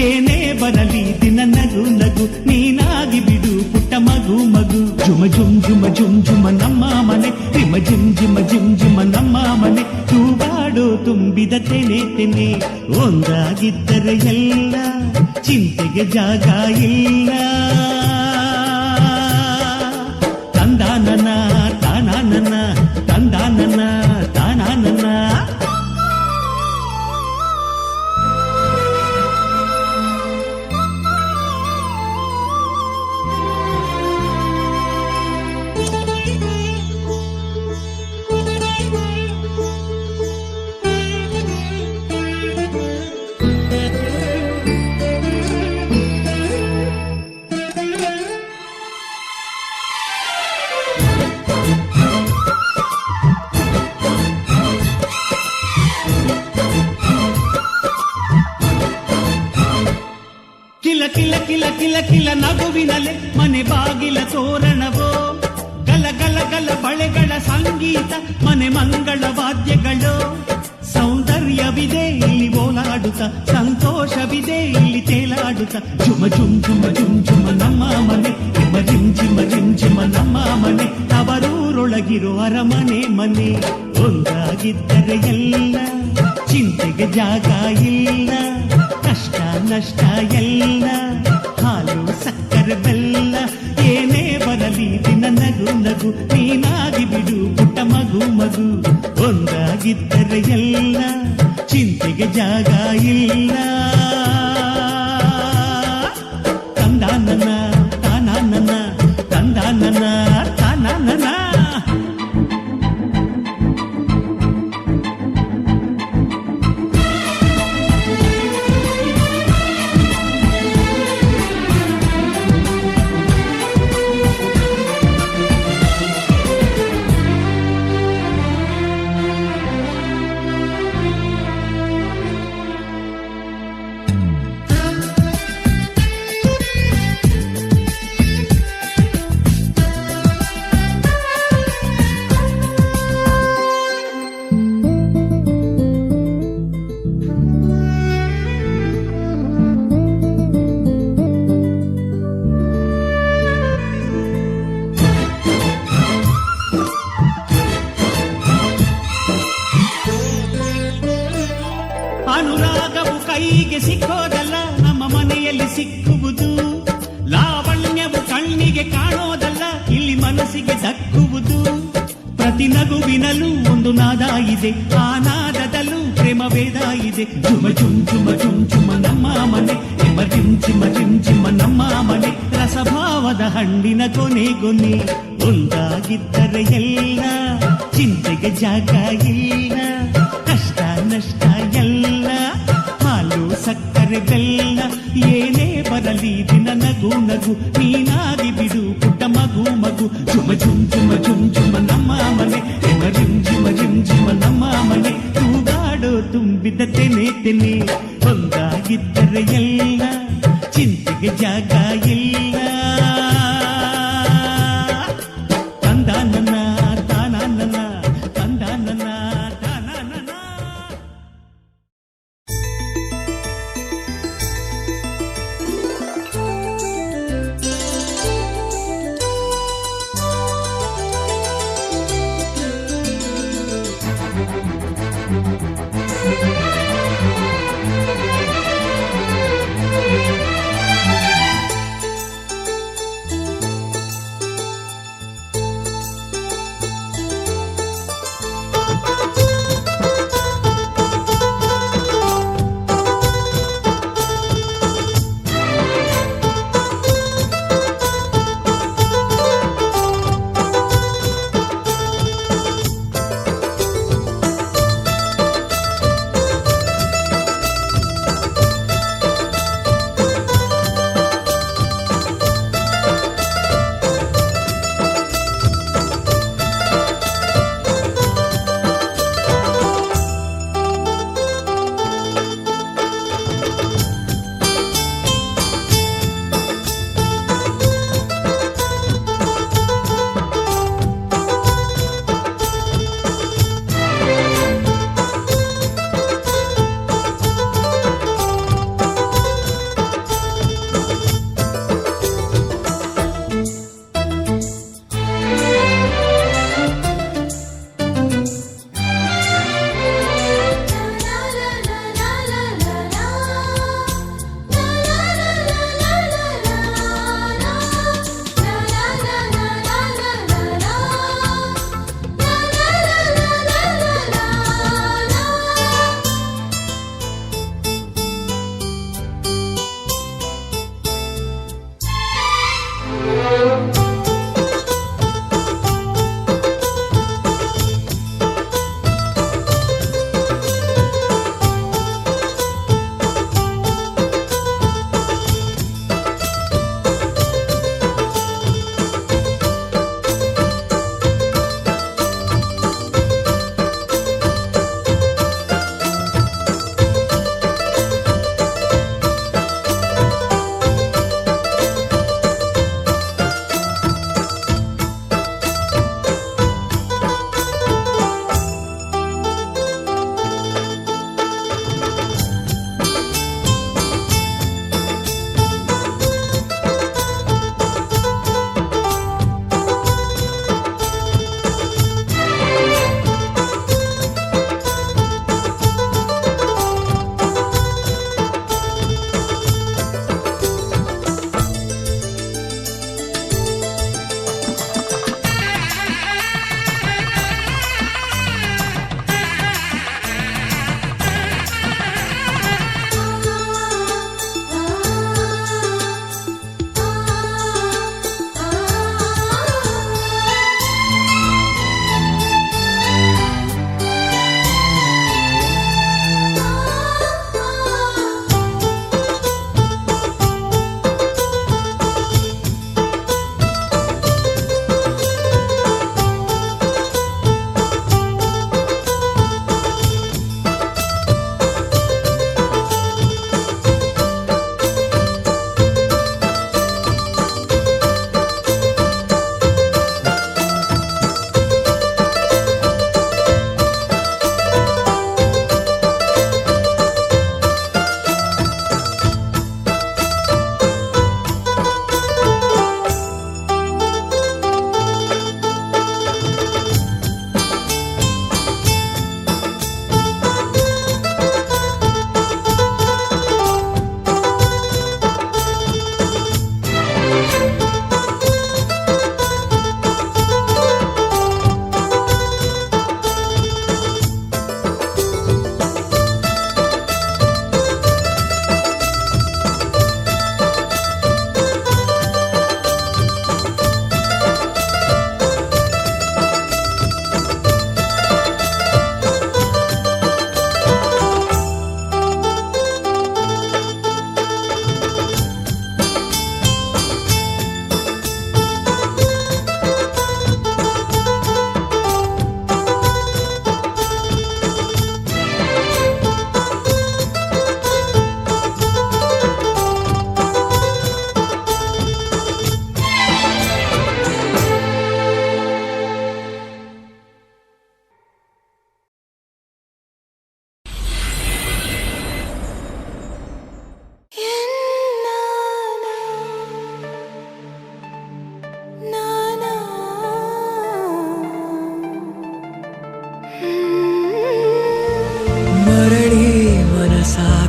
ಏನೇ ಬರಲಿ ದಿನ ನಗು ನಗು ನೀನಾಗಿ ಬಿಡು ಪುಟ್ಟ ಮಗು ಮಗು. ಜುಮ ಜುಮ್ ಜುಮ ಜುಮ್ ಜುಮ ನಮ್ಮ ಮನೆ, ರಿಮ ಜಿಮ್ ಜಿಮ ಜಿಮ್ ಜಿಮ ನಮ್ಮ ಮನೆ, ತೂಗಾಡೋ ತುಂಬಿದ ತೆನೆ ತೆನೆ. ಒಂದಾಗಿದ್ದರೆ ಎಲ್ಲ ಚಿಂತೆಗೆ ಜಾಗ ಇಲ್ಲ. ತಂದಾನನ ತಾನಾನನ ತಂದಾನನ ತಾನಾನನ. ಕಿಲ ಕಿಲ ನಗುವಿನಲೆ ಮನೆ ಬಾಗಿಲ ತೋರಣವೋ ಗಲ ಗಲ ಗಲ ಬಳೆಗಳ ಸಂಗೀತ ಮನೆ ಮಂಗಳ ವಾದ್ಯಗಳು ಸೌಂದರ್ಯವಿದೆ ಇಲ್ಲಿ ಓಲಾಡುತ್ತ ಸಂತೋಷವಿದೆ ಇಲ್ಲಿ ತೇಲಾಡುತ್ತ ಝುಮ ಝುಮ್ ಝುಮ ಝುಮ್ ಝುಮ ನಮ್ಮ ಮನೆ ರಿಮ್ ಝಿಮ ರಿಮ್ ಝಿಮ ನಮ್ಮ ಮನೆ ತವರೂರೊಳಗಿರೋ ಅರಮನೆ ಮನೆ ಒಂದಾಗಿದ್ದರೆ ಎಲ್ಲ ಚಿಂತೆಗೆ ಜಾಗ ಇಲ್ಲ ಕಷ್ಟ ನಷ್ಟ ಎಲ್ಲ ಹಾಲು ಸಕ್ಕರೆ ಬೆಲ್ಲ ಏನೇ ಬರಲಿ ದಿನ ನಗು ನಗು ನೀನಾಗಿ ಬಿಡು ಪುಟ್ಟ ಮಗು ಮಗು ಒಂದಾಗಿದ್ದರೆ ಎಲ್ಲ ಚಿಂತೆಗೆ ಜಾಗ ಇಲ್ಲ ತಂದಾನನ ತಾನಾನನ ತಂದಾನನ ತಾನಾನನ ಅನುರಾಗವು ಕೈಗೆ ಸಿಕ್ಕೋದಲ್ಲ ನಮ್ಮ ಮನೆಯಲ್ಲಿ ಸಿಕ್ಕುವುದು ಲಾವಣ್ಯವು ಕಣ್ಣಿಗೆ ಕಾಣೋದಲ್ಲ ಇಲ್ಲಿ ಮನಸ್ಸಿಗೆ ದಕ್ಕುವುದು ಪ್ರತಿ ನಗುವಿನಲ್ಲೂ ಒಂದು ನಾದ ಇದೆ ಆ ನಾದದಲ್ಲೂ ಪ್ರೇಮ ವೇದ ಇದೆ ಝುಮ ಝುಮ್ ಝುಮ ಝುಮ್ ಝುಮ ನಮ್ಮ ಮನೆ ಎಮ ಜಿಮ್ ಜಿಮ ಜಿಮ್ ಜಿಮ ನಮ್ಮ ಮನೆ ರಸಭಾವದ ಹಣ್ಣಿನ ಕೊನೆ ಕೊನೆ ಒಂದಾಗಿದ್ದರೆ ಎಲ್ಲ ಚಿಂತೆಗೆ ಜಾಗ ಇಲ್ಲ ಕಷ್ಟ ನಷ್ಟ ಎಲ್ಲ ಹಾಲು ಸಕ್ಕರೆ ಬೆಲ್ಲ ಏನೇ ಬರಲಿ ದಿನ ನಗು ನಗು ನೀನಾಗಿ ಬಿಡು ಪುಟ್ಟ ಮಗು ಮಗು ಝುಮ ಝುಮ್ ಝುಮ ಝುಮ್ ಝುಮ ನಮ್ಮ ಮನೆ ಎಮ ರಿಮ್ ಝಿಮ ರಿಮ್ ಝಿಮ ನಮ್ಮ ಮನೆ ತೂಗಾಡೋ ತುಂಬಿದ ತೆನೆ ತೆನೆ ಒಂದಾಗಿದ್ದರೆ ಎಲ್ಲ ಚಿಂತೆಗೆ ಜಾಗ ಇಲ್ಲ ತಂದಾನನ ತಾನಾನನ ತಂದಾನನ ತಾನಾನನ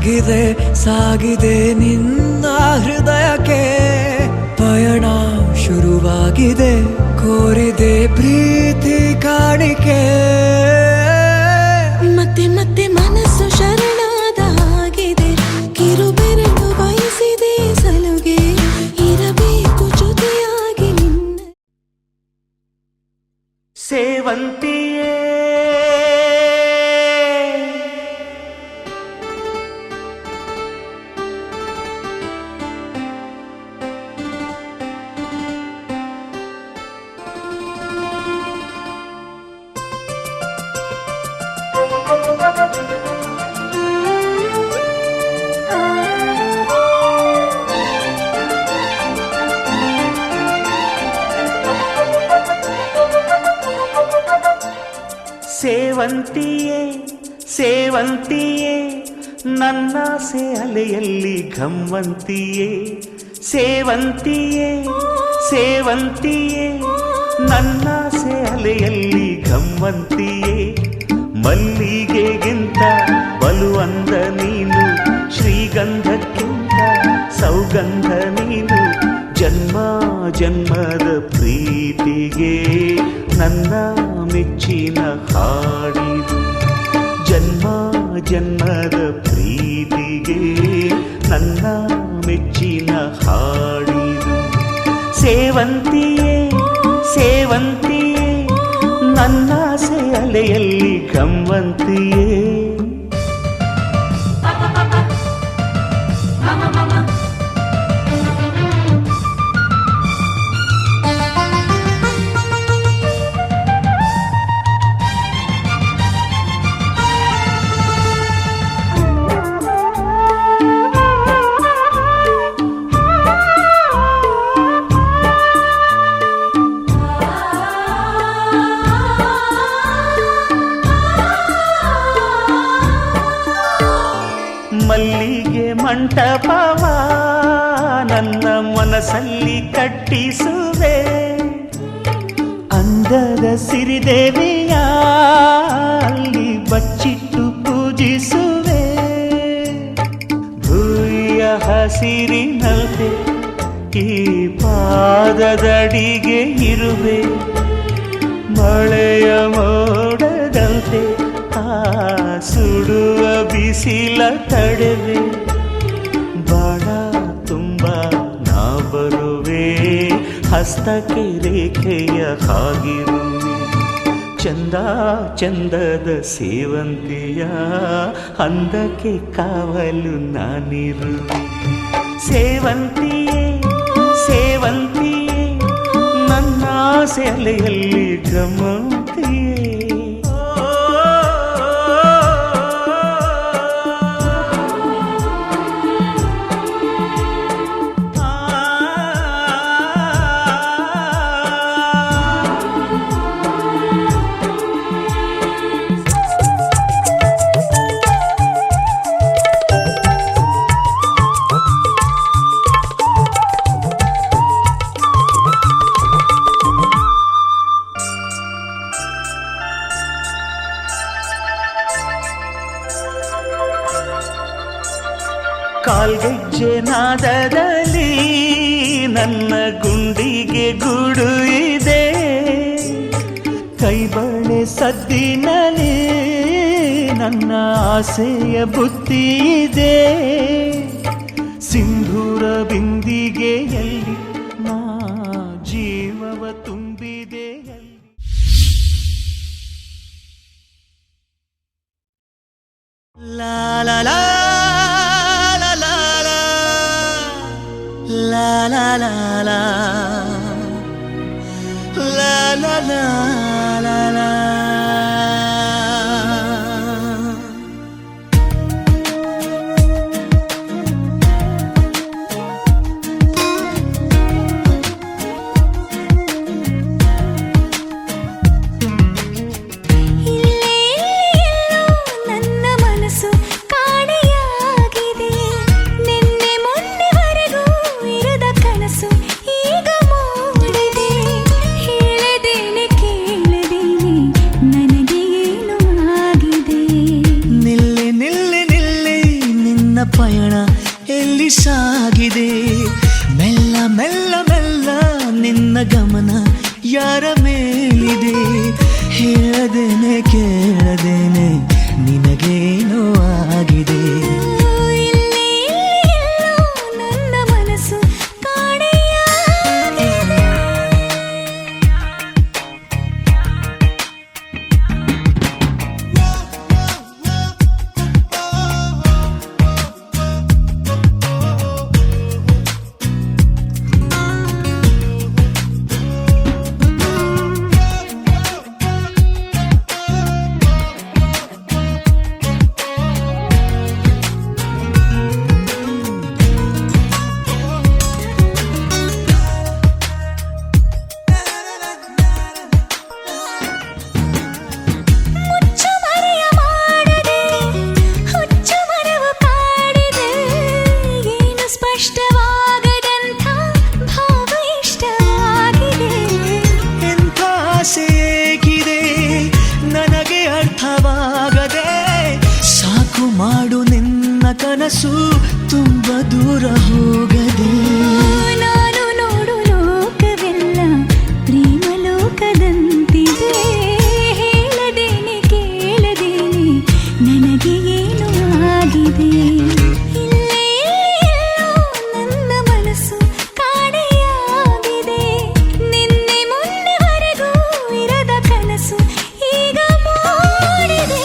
ಆಗಿದೆ ಸಾಗಿದೆ ನಿನ್ನ ಹೃದಯಕ್ಕೆ ಪಯಣ ಶುರುವಾಗಿದೆ ಕೋರಿದೆ ಪ್ರೀತಿ ಕಾಣಿಕೆ ಮತ್ತೆ ಮತ್ತೆ ಮನಸ್ಸು ಶರಣಾದ ಹಾಗಿದೆ ಕಿರುಬೆರಳು ಬಯಸಿದೆ ಸಲುಗೆ ಇರಬೇಕು ಜೊತೆಯಾಗಿ ನಿನ್ನ ಸೇವಂತಿಯೇ ಸೇವಂತಿಯೇ ಸೇವಂತಿಯೇ ನನ್ನಾಸೆ ಅಲೆಯಲ್ಲಿ ಘಮ್ಮಂತಿಯೇ ಸೇವಂತಿಯೇ ಸೇವಂತಿಯೇ ನನ್ನಾಸೆ ಅಲೆಯಲ್ಲಿ ಘಮ್ಮಂತಿಯೇ ಮಲ್ಲಿಗೆಗಿಂತ ಬಲುವಂದ ನೀನು ಶ್ರೀಗಂಧಕ್ಕಿಂತ ಸೌಗಂಧ ನೀನು ಜನ್ಮ ಜನ್ಮದ ಪ್ರೀತಿಗೆ ನನ್ನ ಮೆಚ್ಚಿನ ಹಾಡಿದು ಜನ್ಮ ಜನ್ಮದ ಪ್ರೀತಿಗೆ ನನ್ನ ಮೆಚ್ಚಿನ ಹಾಡಿದು ಸೇವಂತಿಯೇ ಸೇವಂತಿಯೇ ನನ್ನಾಸೆ ಅಲೆಯಲ್ಲಿ ಗಮ್ಮಂತಿಯೇ ಮಲ್ಲಿಗೆ ಮಂಟಪವ ನನ್ನ ಮನಸ್ಸಲ್ಲಿ ಕಟ್ಟಿಸುವೆ ಅಂದದ ಸಿರಿದೇವಿಯ ಅಲ್ಲಿ ಬಚ್ಚಿಟ್ಟು ಪೂಜಿಸುವೆ ಭೂಯ ಹಸಿರಿನಲ್ತೆ ಈ ಪಾದದಡಿಗೆ ಇರುವೆ ಮಳೆಯ ಮೋಡದಂತೆ ಸುಡುವ ಬಿಸಿಲ ತಡೆವೆ ಬಾಳ ತುಂಬ ನಾ ಬರುವೆ ಹಸ್ತಕ್ಕೆ ರೇಖೆಯ ಹಾಗಿರುವೆ ಚಂದ ಚಂದದ ಸೇವಂತಿಯ ಅಂದಕ್ಕೆ ಕಾವಲು ನಾನಿರುವೆ ಸೇವಂತಿಯೇ ಸೇವಂತಿಯೇ ನನ್ನ ಸೆಲೆಯಲ್ಲಿ ಗಮಂತಿಯೇ ಕಾಲ್ಗೆಜ್ಜೆ ನಾದದಲ್ಲಿ ನನ್ನ ಗುಂಡಿಗೆ ಗೂಡು ಇದೆ ಕೈಬಳೆ ಸದ್ದಿನಲ್ಲಿ ನನ್ನ ಆಸೆಯ ಬುತ್ತಿ ಇದೆ ಸಿಂಧೂರ ಬಿಂದಿಗೆಯಲ್ಲಿ ನಾ ಜೀವವ ತುಂಬಿದೆ ಲಾ ಲಾ ಲಾ la la la la la la la la ಈಗ ಮೂಡಿದೆ ಹೇಳದೇನೆ ಕೇಳದೇನೆ ಕನಸು ತುಂಬ ದೂರ ಹೋಗದೆ. ನಾನು ನೋಡು ಲೋಕವೆಲ್ಲ ಪ್ರೇಮ ಲೋಕದಂತಿದೆ. ಹೇಳದೇನೆ ಕೇಳದೇನೆ ನನಗೆ ಏನು ಆಗಿದೆ. ಇಲ್ಲೇ ಎಲ್ಲೋ ನನ್ನ ಮನಸ್ಸು ಕಾಣೆಯಾಗಿದೆ. ನಿನ್ನೆ ಮೊನ್ನೆವರೆಗೂ ಇರದ ಕನಸು ಈಗ ಮೂಡಿದೆ.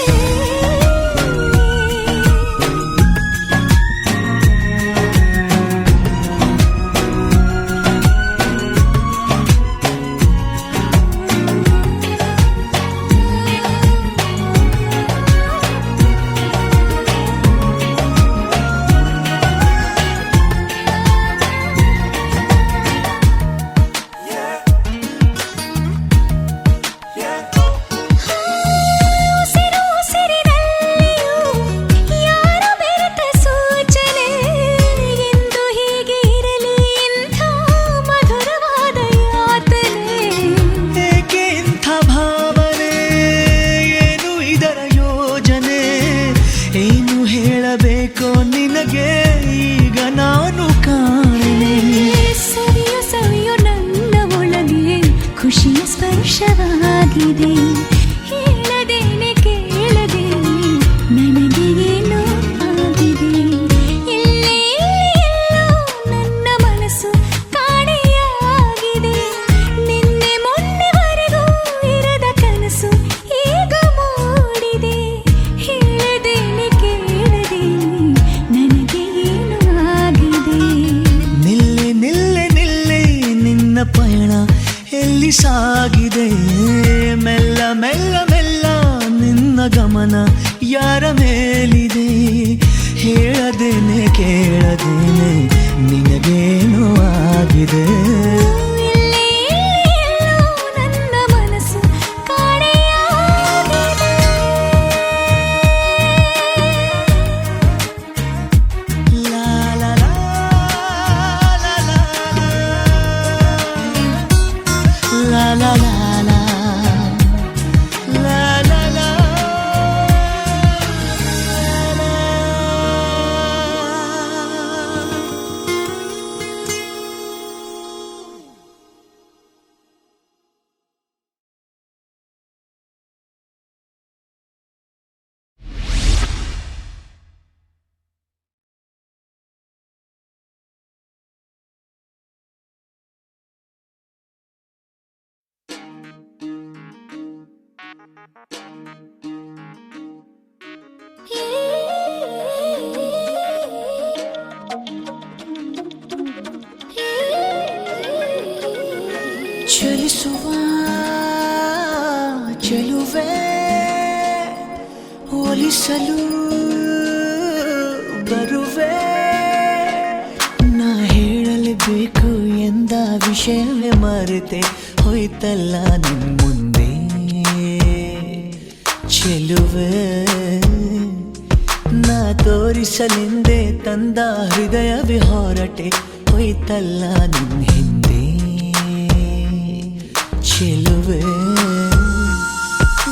ಉಸಿರು ಉಸಿರಿನಲ್ಲಿಯೂ ಯಾರ ಬೆರೆತ ಸೂಚನೆ. ಎಂದು ಹೀಗೆ ಇರಲಿ ಇಂಥ ಮಧುರವಾದ ಯಾತನೆ. ಏಕೆ ಇಂಥ ಭಾವನೆ, ಏನು ಇದರ ಯೋಜನೆ, ಏನು ಹೇಳಬೇಕೋ ನಿನಗೆ ಈಗ ನಾನು ಕಾಣೆ. ಸವಿಯು ಸವಿಯು ನನ್ನ ಒಳಗೆ ಖುಷಿಯ ಸ್ಪರ್ಶವಾಗಿದೆ. ಹೇಳದೇನೆ ಕೇಳದೇನೆ ನನಗೆ ಏನೋ ಆಗಿದೆ. ಇಲ್ಲೇ ಎಲ್ಲೋ ನನ್ನ ಮನಸ್ಸು ಕಾಣೆಯಾಗಿದೆ. ನಿನ್ನೆ ಮೊನ್ನೆವರೆಗೂ ಇರದ ಕನಸು ಈಗ ಮೂಡಿದೆ. ಹೇಳದೇನೆ ಕೇಳದೇನೆ ನನಗೆ ಏನು ಆಗಿದೆ. ನಿಲ್ಲೆ ನಿಲ್ಲೆ ನಿಲ್ಲೆ ನಿನ್ನ ಪಯಣ ಎಲ್ಲಿ ಸಾಗಿದೆ. ಮೆಲ್ಲ ಮೆಲ್ಲ ಮೆಲ್ಲ ನಿನ್ನ ಗಮನ ಯಾರ ಮೇಲಿದೆ. ಹೇಳದೇನೆ ಕೇಳದೇನೆ ನಿನಗೇನು ಆಗಿದೆ. ಇಲ್ಲೇ ಎಲ್ಲೋ ನನ್ನ ಮನಸ್ಸು ಕಾಣೆಯಾಗಿದೆ. ಲಾ ಲಾ ಲಾ ಲಾ ಲಾ ಲಾ ಲಾ ಲಾ ಲಾ ಲಾ ಲಾ ಲಾ. ಚಲಿಸುವ ಚೆಲುವೆ ಒಲಿಸಲು ಬರುವೆ. ನಾ ಹೇಳಲೇಬೇಕು ಎಂದ ವಿಷಯವೇ ಮರೆತೆ ಹೋಯ್ತಲ್ಲ ನಿನ್ ಮುಂದೆ. ಚೆಲುವೆ ನಾ ತೋರಿಸಲೆಂದೇ ತಂದ ಹೃದಯವೇ ಹೊರಟೆ ಹೋಯ್ತಲ್ಲ ನಿನ್ ಹಿಂದೆ. ಚೆಲುವೆ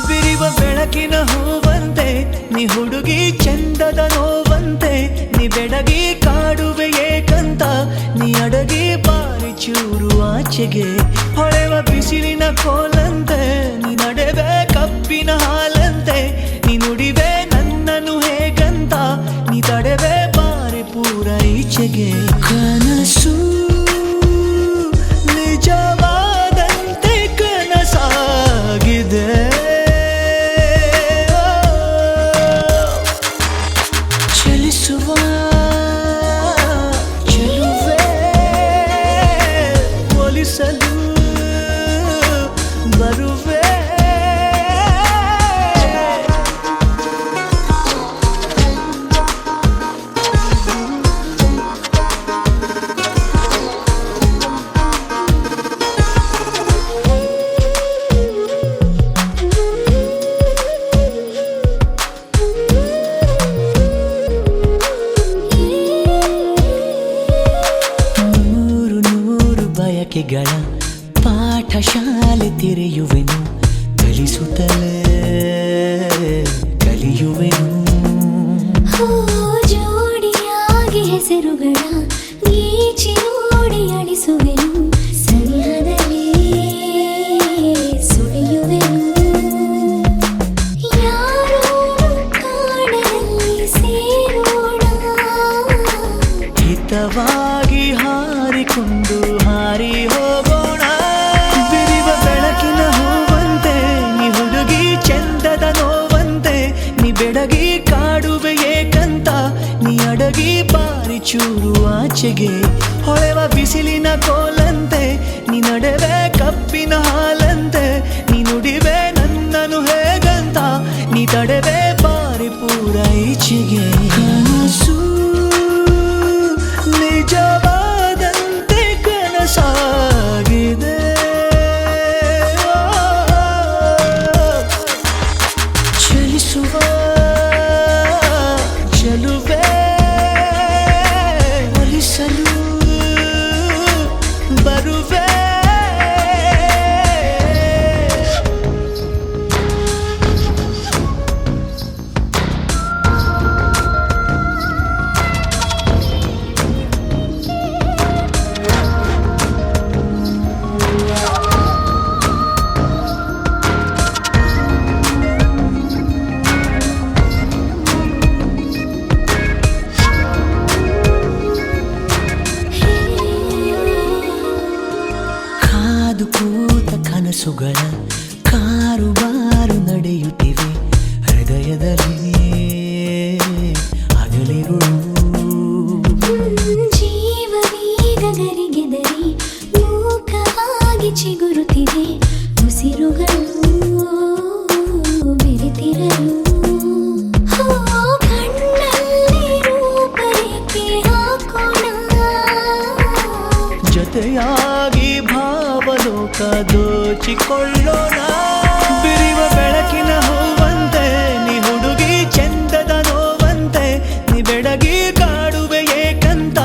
ಬಿರಿವ ಬೆಳಕಿನ ಹೂವಂತೆ ನೀ ಹುಡುಗಿ ಚಂದದ ನೋವಂತೆ. ನೀ ಬೆಡಗಿ ಕಾಡುವೆ ಏಕಂತ ನೀ ಅಡಗಿ ಬಾರಿ ಚೂರು ಆಚೆಗೆ. ಹೊಳೆವ ಬಿಸಿಲಿನ ಕೋಲಂತೆ ನೀ ನಡೆವೆ ಕಬ್ಬಿನ ಹಾಲಂತೆ. ನೀ ನುಡಿವೆ ನನ್ನನ್ನು ಹೇಗಂತ ನೀ ತಡೆವೆ ಬಾರಿ ಪೂರ ಈಚೆಗೆ. ಕನಸು ನಿಜವಾದಂತೆ ಕನಸಾಗಿದೆ. ಚಲಿಸುವ ಚೆಲುವೆ ಒಲಿಸಲು ಬರುವೆ. ಬಯಕೆಗಳ ಪಾಠಶಾಲೆ ತೆರೆಯುವೆನು. ಕಲಿಸುತ್ತಲೇ ಕಲಿಯುವೆನು. ಜೋಡಿ ಚೂರು ಆಚೆಗೆ ಹೊಳೆವ ಬಿಸಿಲಿನ ಕೋಲಂತೆ ನೀ ನಡೆವೆ ಕಪ್ಪಿನ ಹಾಲಂತೆ ನೀ ನುಡಿವೆ ನನ್ನನು ಹೇಗಂತ ನೀ ತಡೆವೆ ಬಾರಿ ಪೂರ ಈಚೆಗೆ ಕನಸು ನಿಜವಾದಂತೆ ಕನಸಾಗಿದೆ ಚಲಿಸುವ ಚೆಲುವೆ ಒಲಿಸಲು ಬರುವೆ ಕಾದು ಕೂತ ಕನಸುಗಳ ಕಾರುಬಾರು ನಡೆಯುತ್ತಿವೆ ಹೃದಯದಲ್ಲಿ ಹಗಲಿರುಳು ಜೀವವೀಗ ಗರಿಗೆದರಿ ಮೂಕವಾಗಿ ಚಿಗುರುತ್ತಿದೆ ಉಸಿರುಗಳು ಬೆರೆತಿರಲು ಕಣ್ಣಲ್ಲಿ ರೂಪರೇಖೆ ಹಾಕೋಣ ಜೊತೆಯಾಗಿ ಭಾವಲೋಕ ದೋಚಿಕೊಳ್ಳೋಣ ಬಿರಿವ ಬೆಳಕಿನ ಹೂವಂತೆ ನೀ ಹುಡುಗಿ ಚಂದದ ನೋವಂತೆ ನೀ ಬೆಡಗಿ ಕಾಡುವೆ ಏಕಂತ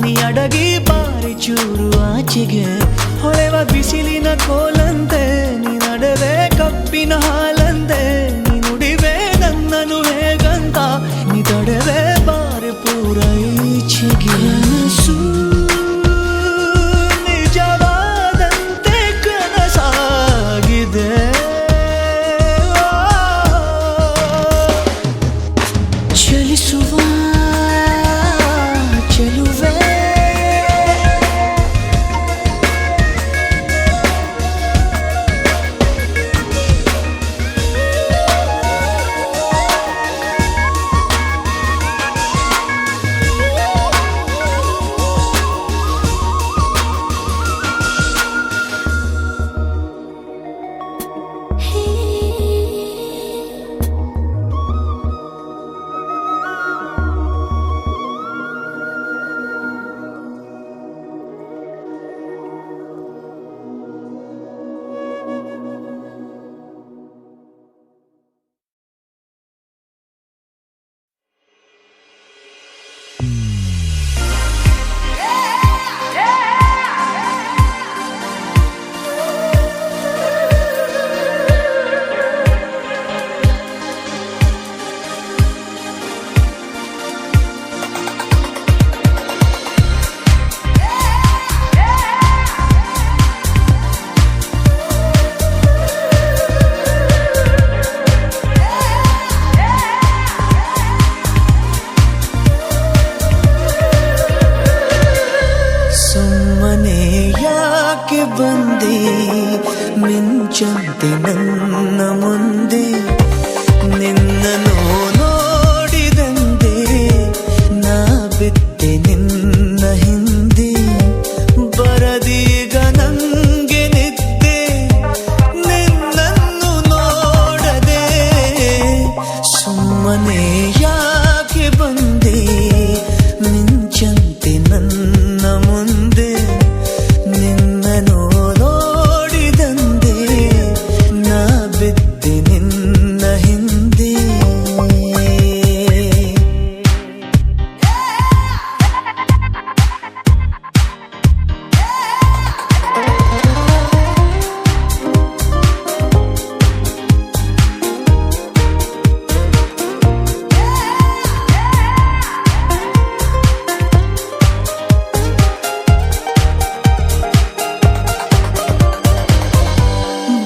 ನೀ ಅಡಗಿ ಬಾರಿ ಚೂರು ಆಚೆಗೆ ಹೊಳೆವ ಬಿಸಿಲಿನ ಕೋಲಂತೆ ನೀ ನಡೆವೆ ಕಪ್ಪಿನ ಹಾಲಂತೆ ನೀ ನುಡಿವೆ ನನ್ನನು ಹೇಗಂತ ನೀ ತಡೆವೆ ಬಾರಿ ಪೂರ ಈಚೆಗೆ ಕನಸು ನಿಜವಾದಂತೆ ಕನಸಾಗಿದೆ ಚಲಿಸುವ ಚೆಲುವೆ ಬಂದೆ ಮಿಂಚಂತೆ ನನ್ನ ಮುಂದೆ ನಿನ್ನನ್ನು ನೋಡಿದಂತೆ ನಾ ಬಿದ್ದೆ ನಿನ್ನ ಹಿಂದೆ ಬರದೀಗ ನಂಗೆ ನಿದ್ದೆ ನಿನ್ನನ್ನು ನೋಡದೆ ಸುಮ್ಮನೆ ಯಾಕೆ ಬಂದೆ ಮಿಂಚಂತೆ ನನ್ನ ಮುಂದೆ ನಿನ್ನನ್ನು ನೋಡಿದಂತೆ ನಾ ಬಿದ್ದೆ ನಿನ್ನ ಹಿಂದೆ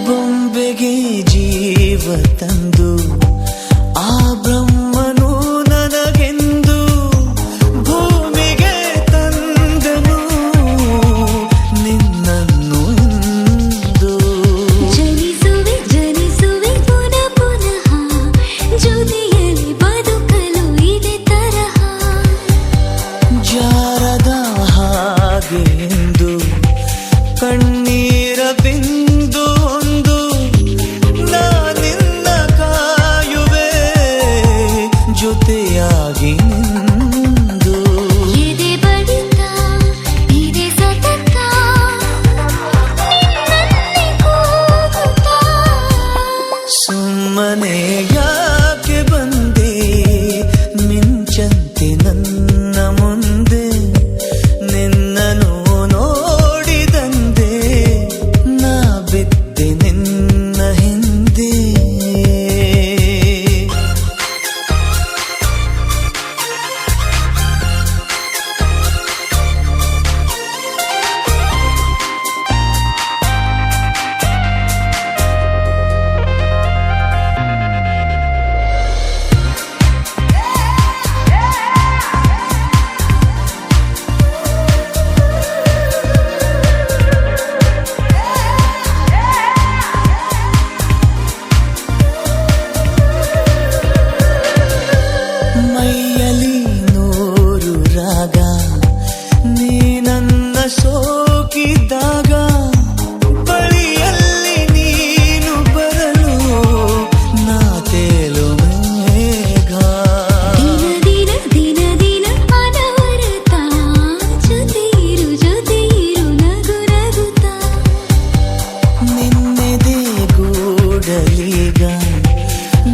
ಬೊಂಬೆಗೆ ಜೀವ ತಂದು ಆ ಬ್ರಹ್ಮನು ನನಗೆಂದು ಭೂಮಿಗೆ ತಂದನು ನಿನ್ನನ್ನು ಇಂದು ಜನಿಸುವೆ ಜನಿಸುವೆ ಪುನಃ ಪುನಃ ಜೊತೆಯಲ್ಲಿ ಬದುಕಲು ಇದೆ ತರಹ ಸುಮ್ಮನೆ ಯಾಕೆ ಬಂದೆ ಮಿಂಚಂತೆ ನನ್ನ ಮುಂದೆ ನಿನ್ನನು ನೋಡಿದಂದೆ ನಾ ಬಿದ್ದೆ ನಿನ್ನ ಹಿಂದೆ ಮೈಯಲಿ ನೂರು ರಾಗ ನೀ ನನ್ನ ಸೋಕಿದ್ದಾಗ ಬಳಿಯಲ್ಲಿ ನೀನು ಬರಲು ನಾ ತೇಲು ಮೇಘ ದಿನ ದಿನ ದಿನ ಅನವರತ ಜೊತೆಯಿರು ನಗು ನಗುತ್ತಾ ನಿನ್ನೆದೆ ಗೂಡಲೀಗ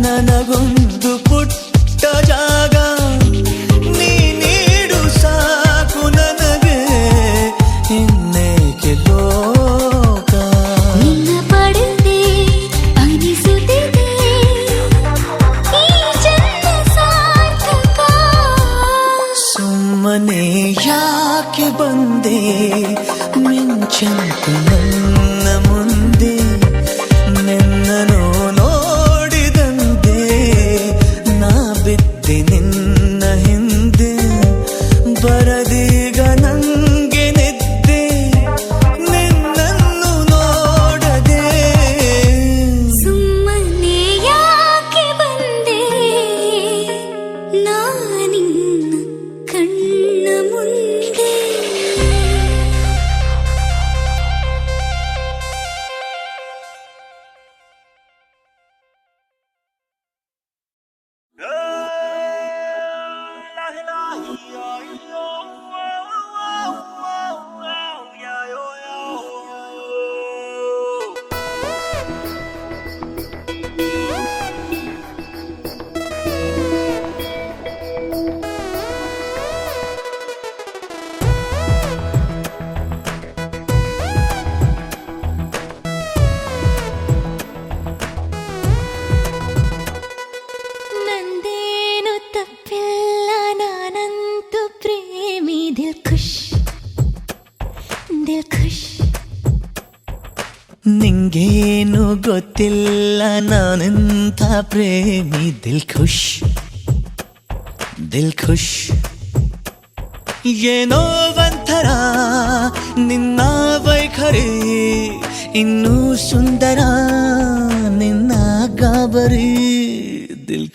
ನನಗೊಂದು ಪುಟ್ಟ ಜಾಗ ನೀ ನೀಡು ಸಾಕು ನನಗೆ ಇನ್ನೇಕೆ ಲೋಕ ನಿನ್ನ ಪಡೆದೆ ಅನಿಸುತ್ತಿದೆ ಈ ಜನ್ಮ ಸಾರ್ಥಕ ಸುಮ್ಮನೆ ಯಾಕೆ ಬಂದೆ ಮಿಂಚಂತೆ ನನ್ನ ಮುಂದೆ ನಿನ್ನನು ನೋಡಿದಂತೆ ನಾ ಬಿದ್ದೆ ನಿನ್ನ ಹಿಂದೆ ಬರದೀಗ ನಂಗೆ ನಿದ್ದೆ ನಿನ್ನನ್ನು ನೋಡದೆ ಸುಮ್ಮನೆ ಯಾಕೆ ಬಂದೆ ನಾನಿನ್ನ ಕಣ್ಣ ಮುಂದೆ ನಂದೇನು ತಪ್ಪಿಲ್ಲ ನಾನಂತೂ ಪ್ರೇಮಿ ದಿಲ್ ಖುಷ್ ನಿಂಗೇನು ಗೊತ್ತಿಲ್ಲ ನಾನೆಂಥ ಪ್ರೇಮಿ ದಿಲ್ ಖುಷ್ ಏನೋ ಒಂಥರ ನಿನ್ನ ವೈಖರಿ ಇನ್ನೂ ಸುಂದರ ನಿನ್ನ ಗಾಬರಿ ದಿಲ್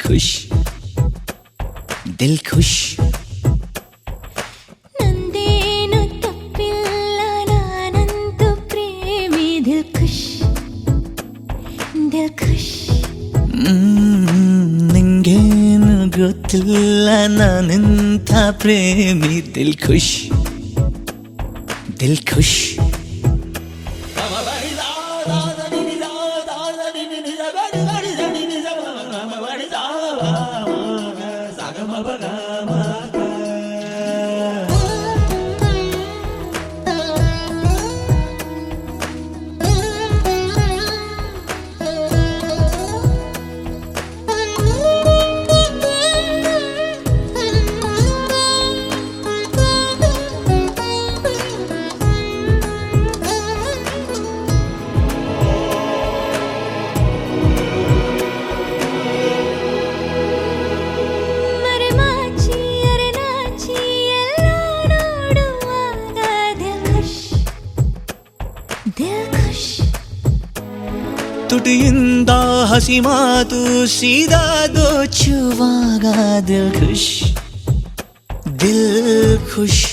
ಖುಷ್ ನಂದೇನು ತಪ್ಪಿಲ್ಲ ನಾನಂತೂ ಪ್ರೇಮಿ ದಿಲ್ ಖುಷ್ ನಿಂಗೇನು ಗೊತ್ತಿಲ್ಲ ನಾನೆಂಥ ಪ್ರೇಮಿ ದಿಲ್ ಖುಷ್ ತುಟಿಯಿಂದ ಹಸಿ ಮಾತು ಸೀದಾ ದೋಚುವಾಗ ದಿಲ್ ಖುಷ್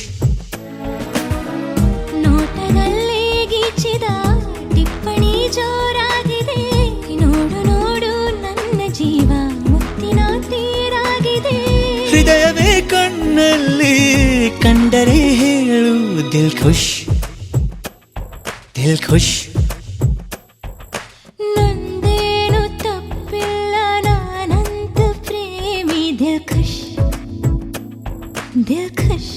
ನೋಟದಲ್ಲಿ ಗೀಚಿದ ಟಿಪ್ಪಣಿ ಜೋರಾಗಿದೆ ನೋಡು ನೋಡು ನನ್ನ ಜೀವ ಮುತ್ತಿನ ತೀರಾಗಿದೆ ಹೃದಯವೇ ಕಣ್ಣಲ್ಲಿ ಕಂಡರೆ ಹೇಳು ದಿಲ್ ಖುಷ್ ನಂದೇನು ತಪ್ಪಿಲ್ಲ ದಿಲ್ ಖುಷ್ ದಿಲ್ ಖುಷ್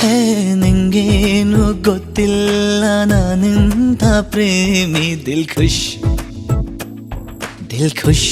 ಹೇ ನಿಂಗೇನು ಗೊತ್ತಿಲ್ಲ ನಾನಿಂತ ಪ್ರೇಮಿ ದಿಲ್ ಖುಷ್ ದಿಲ್ ಖುಷ್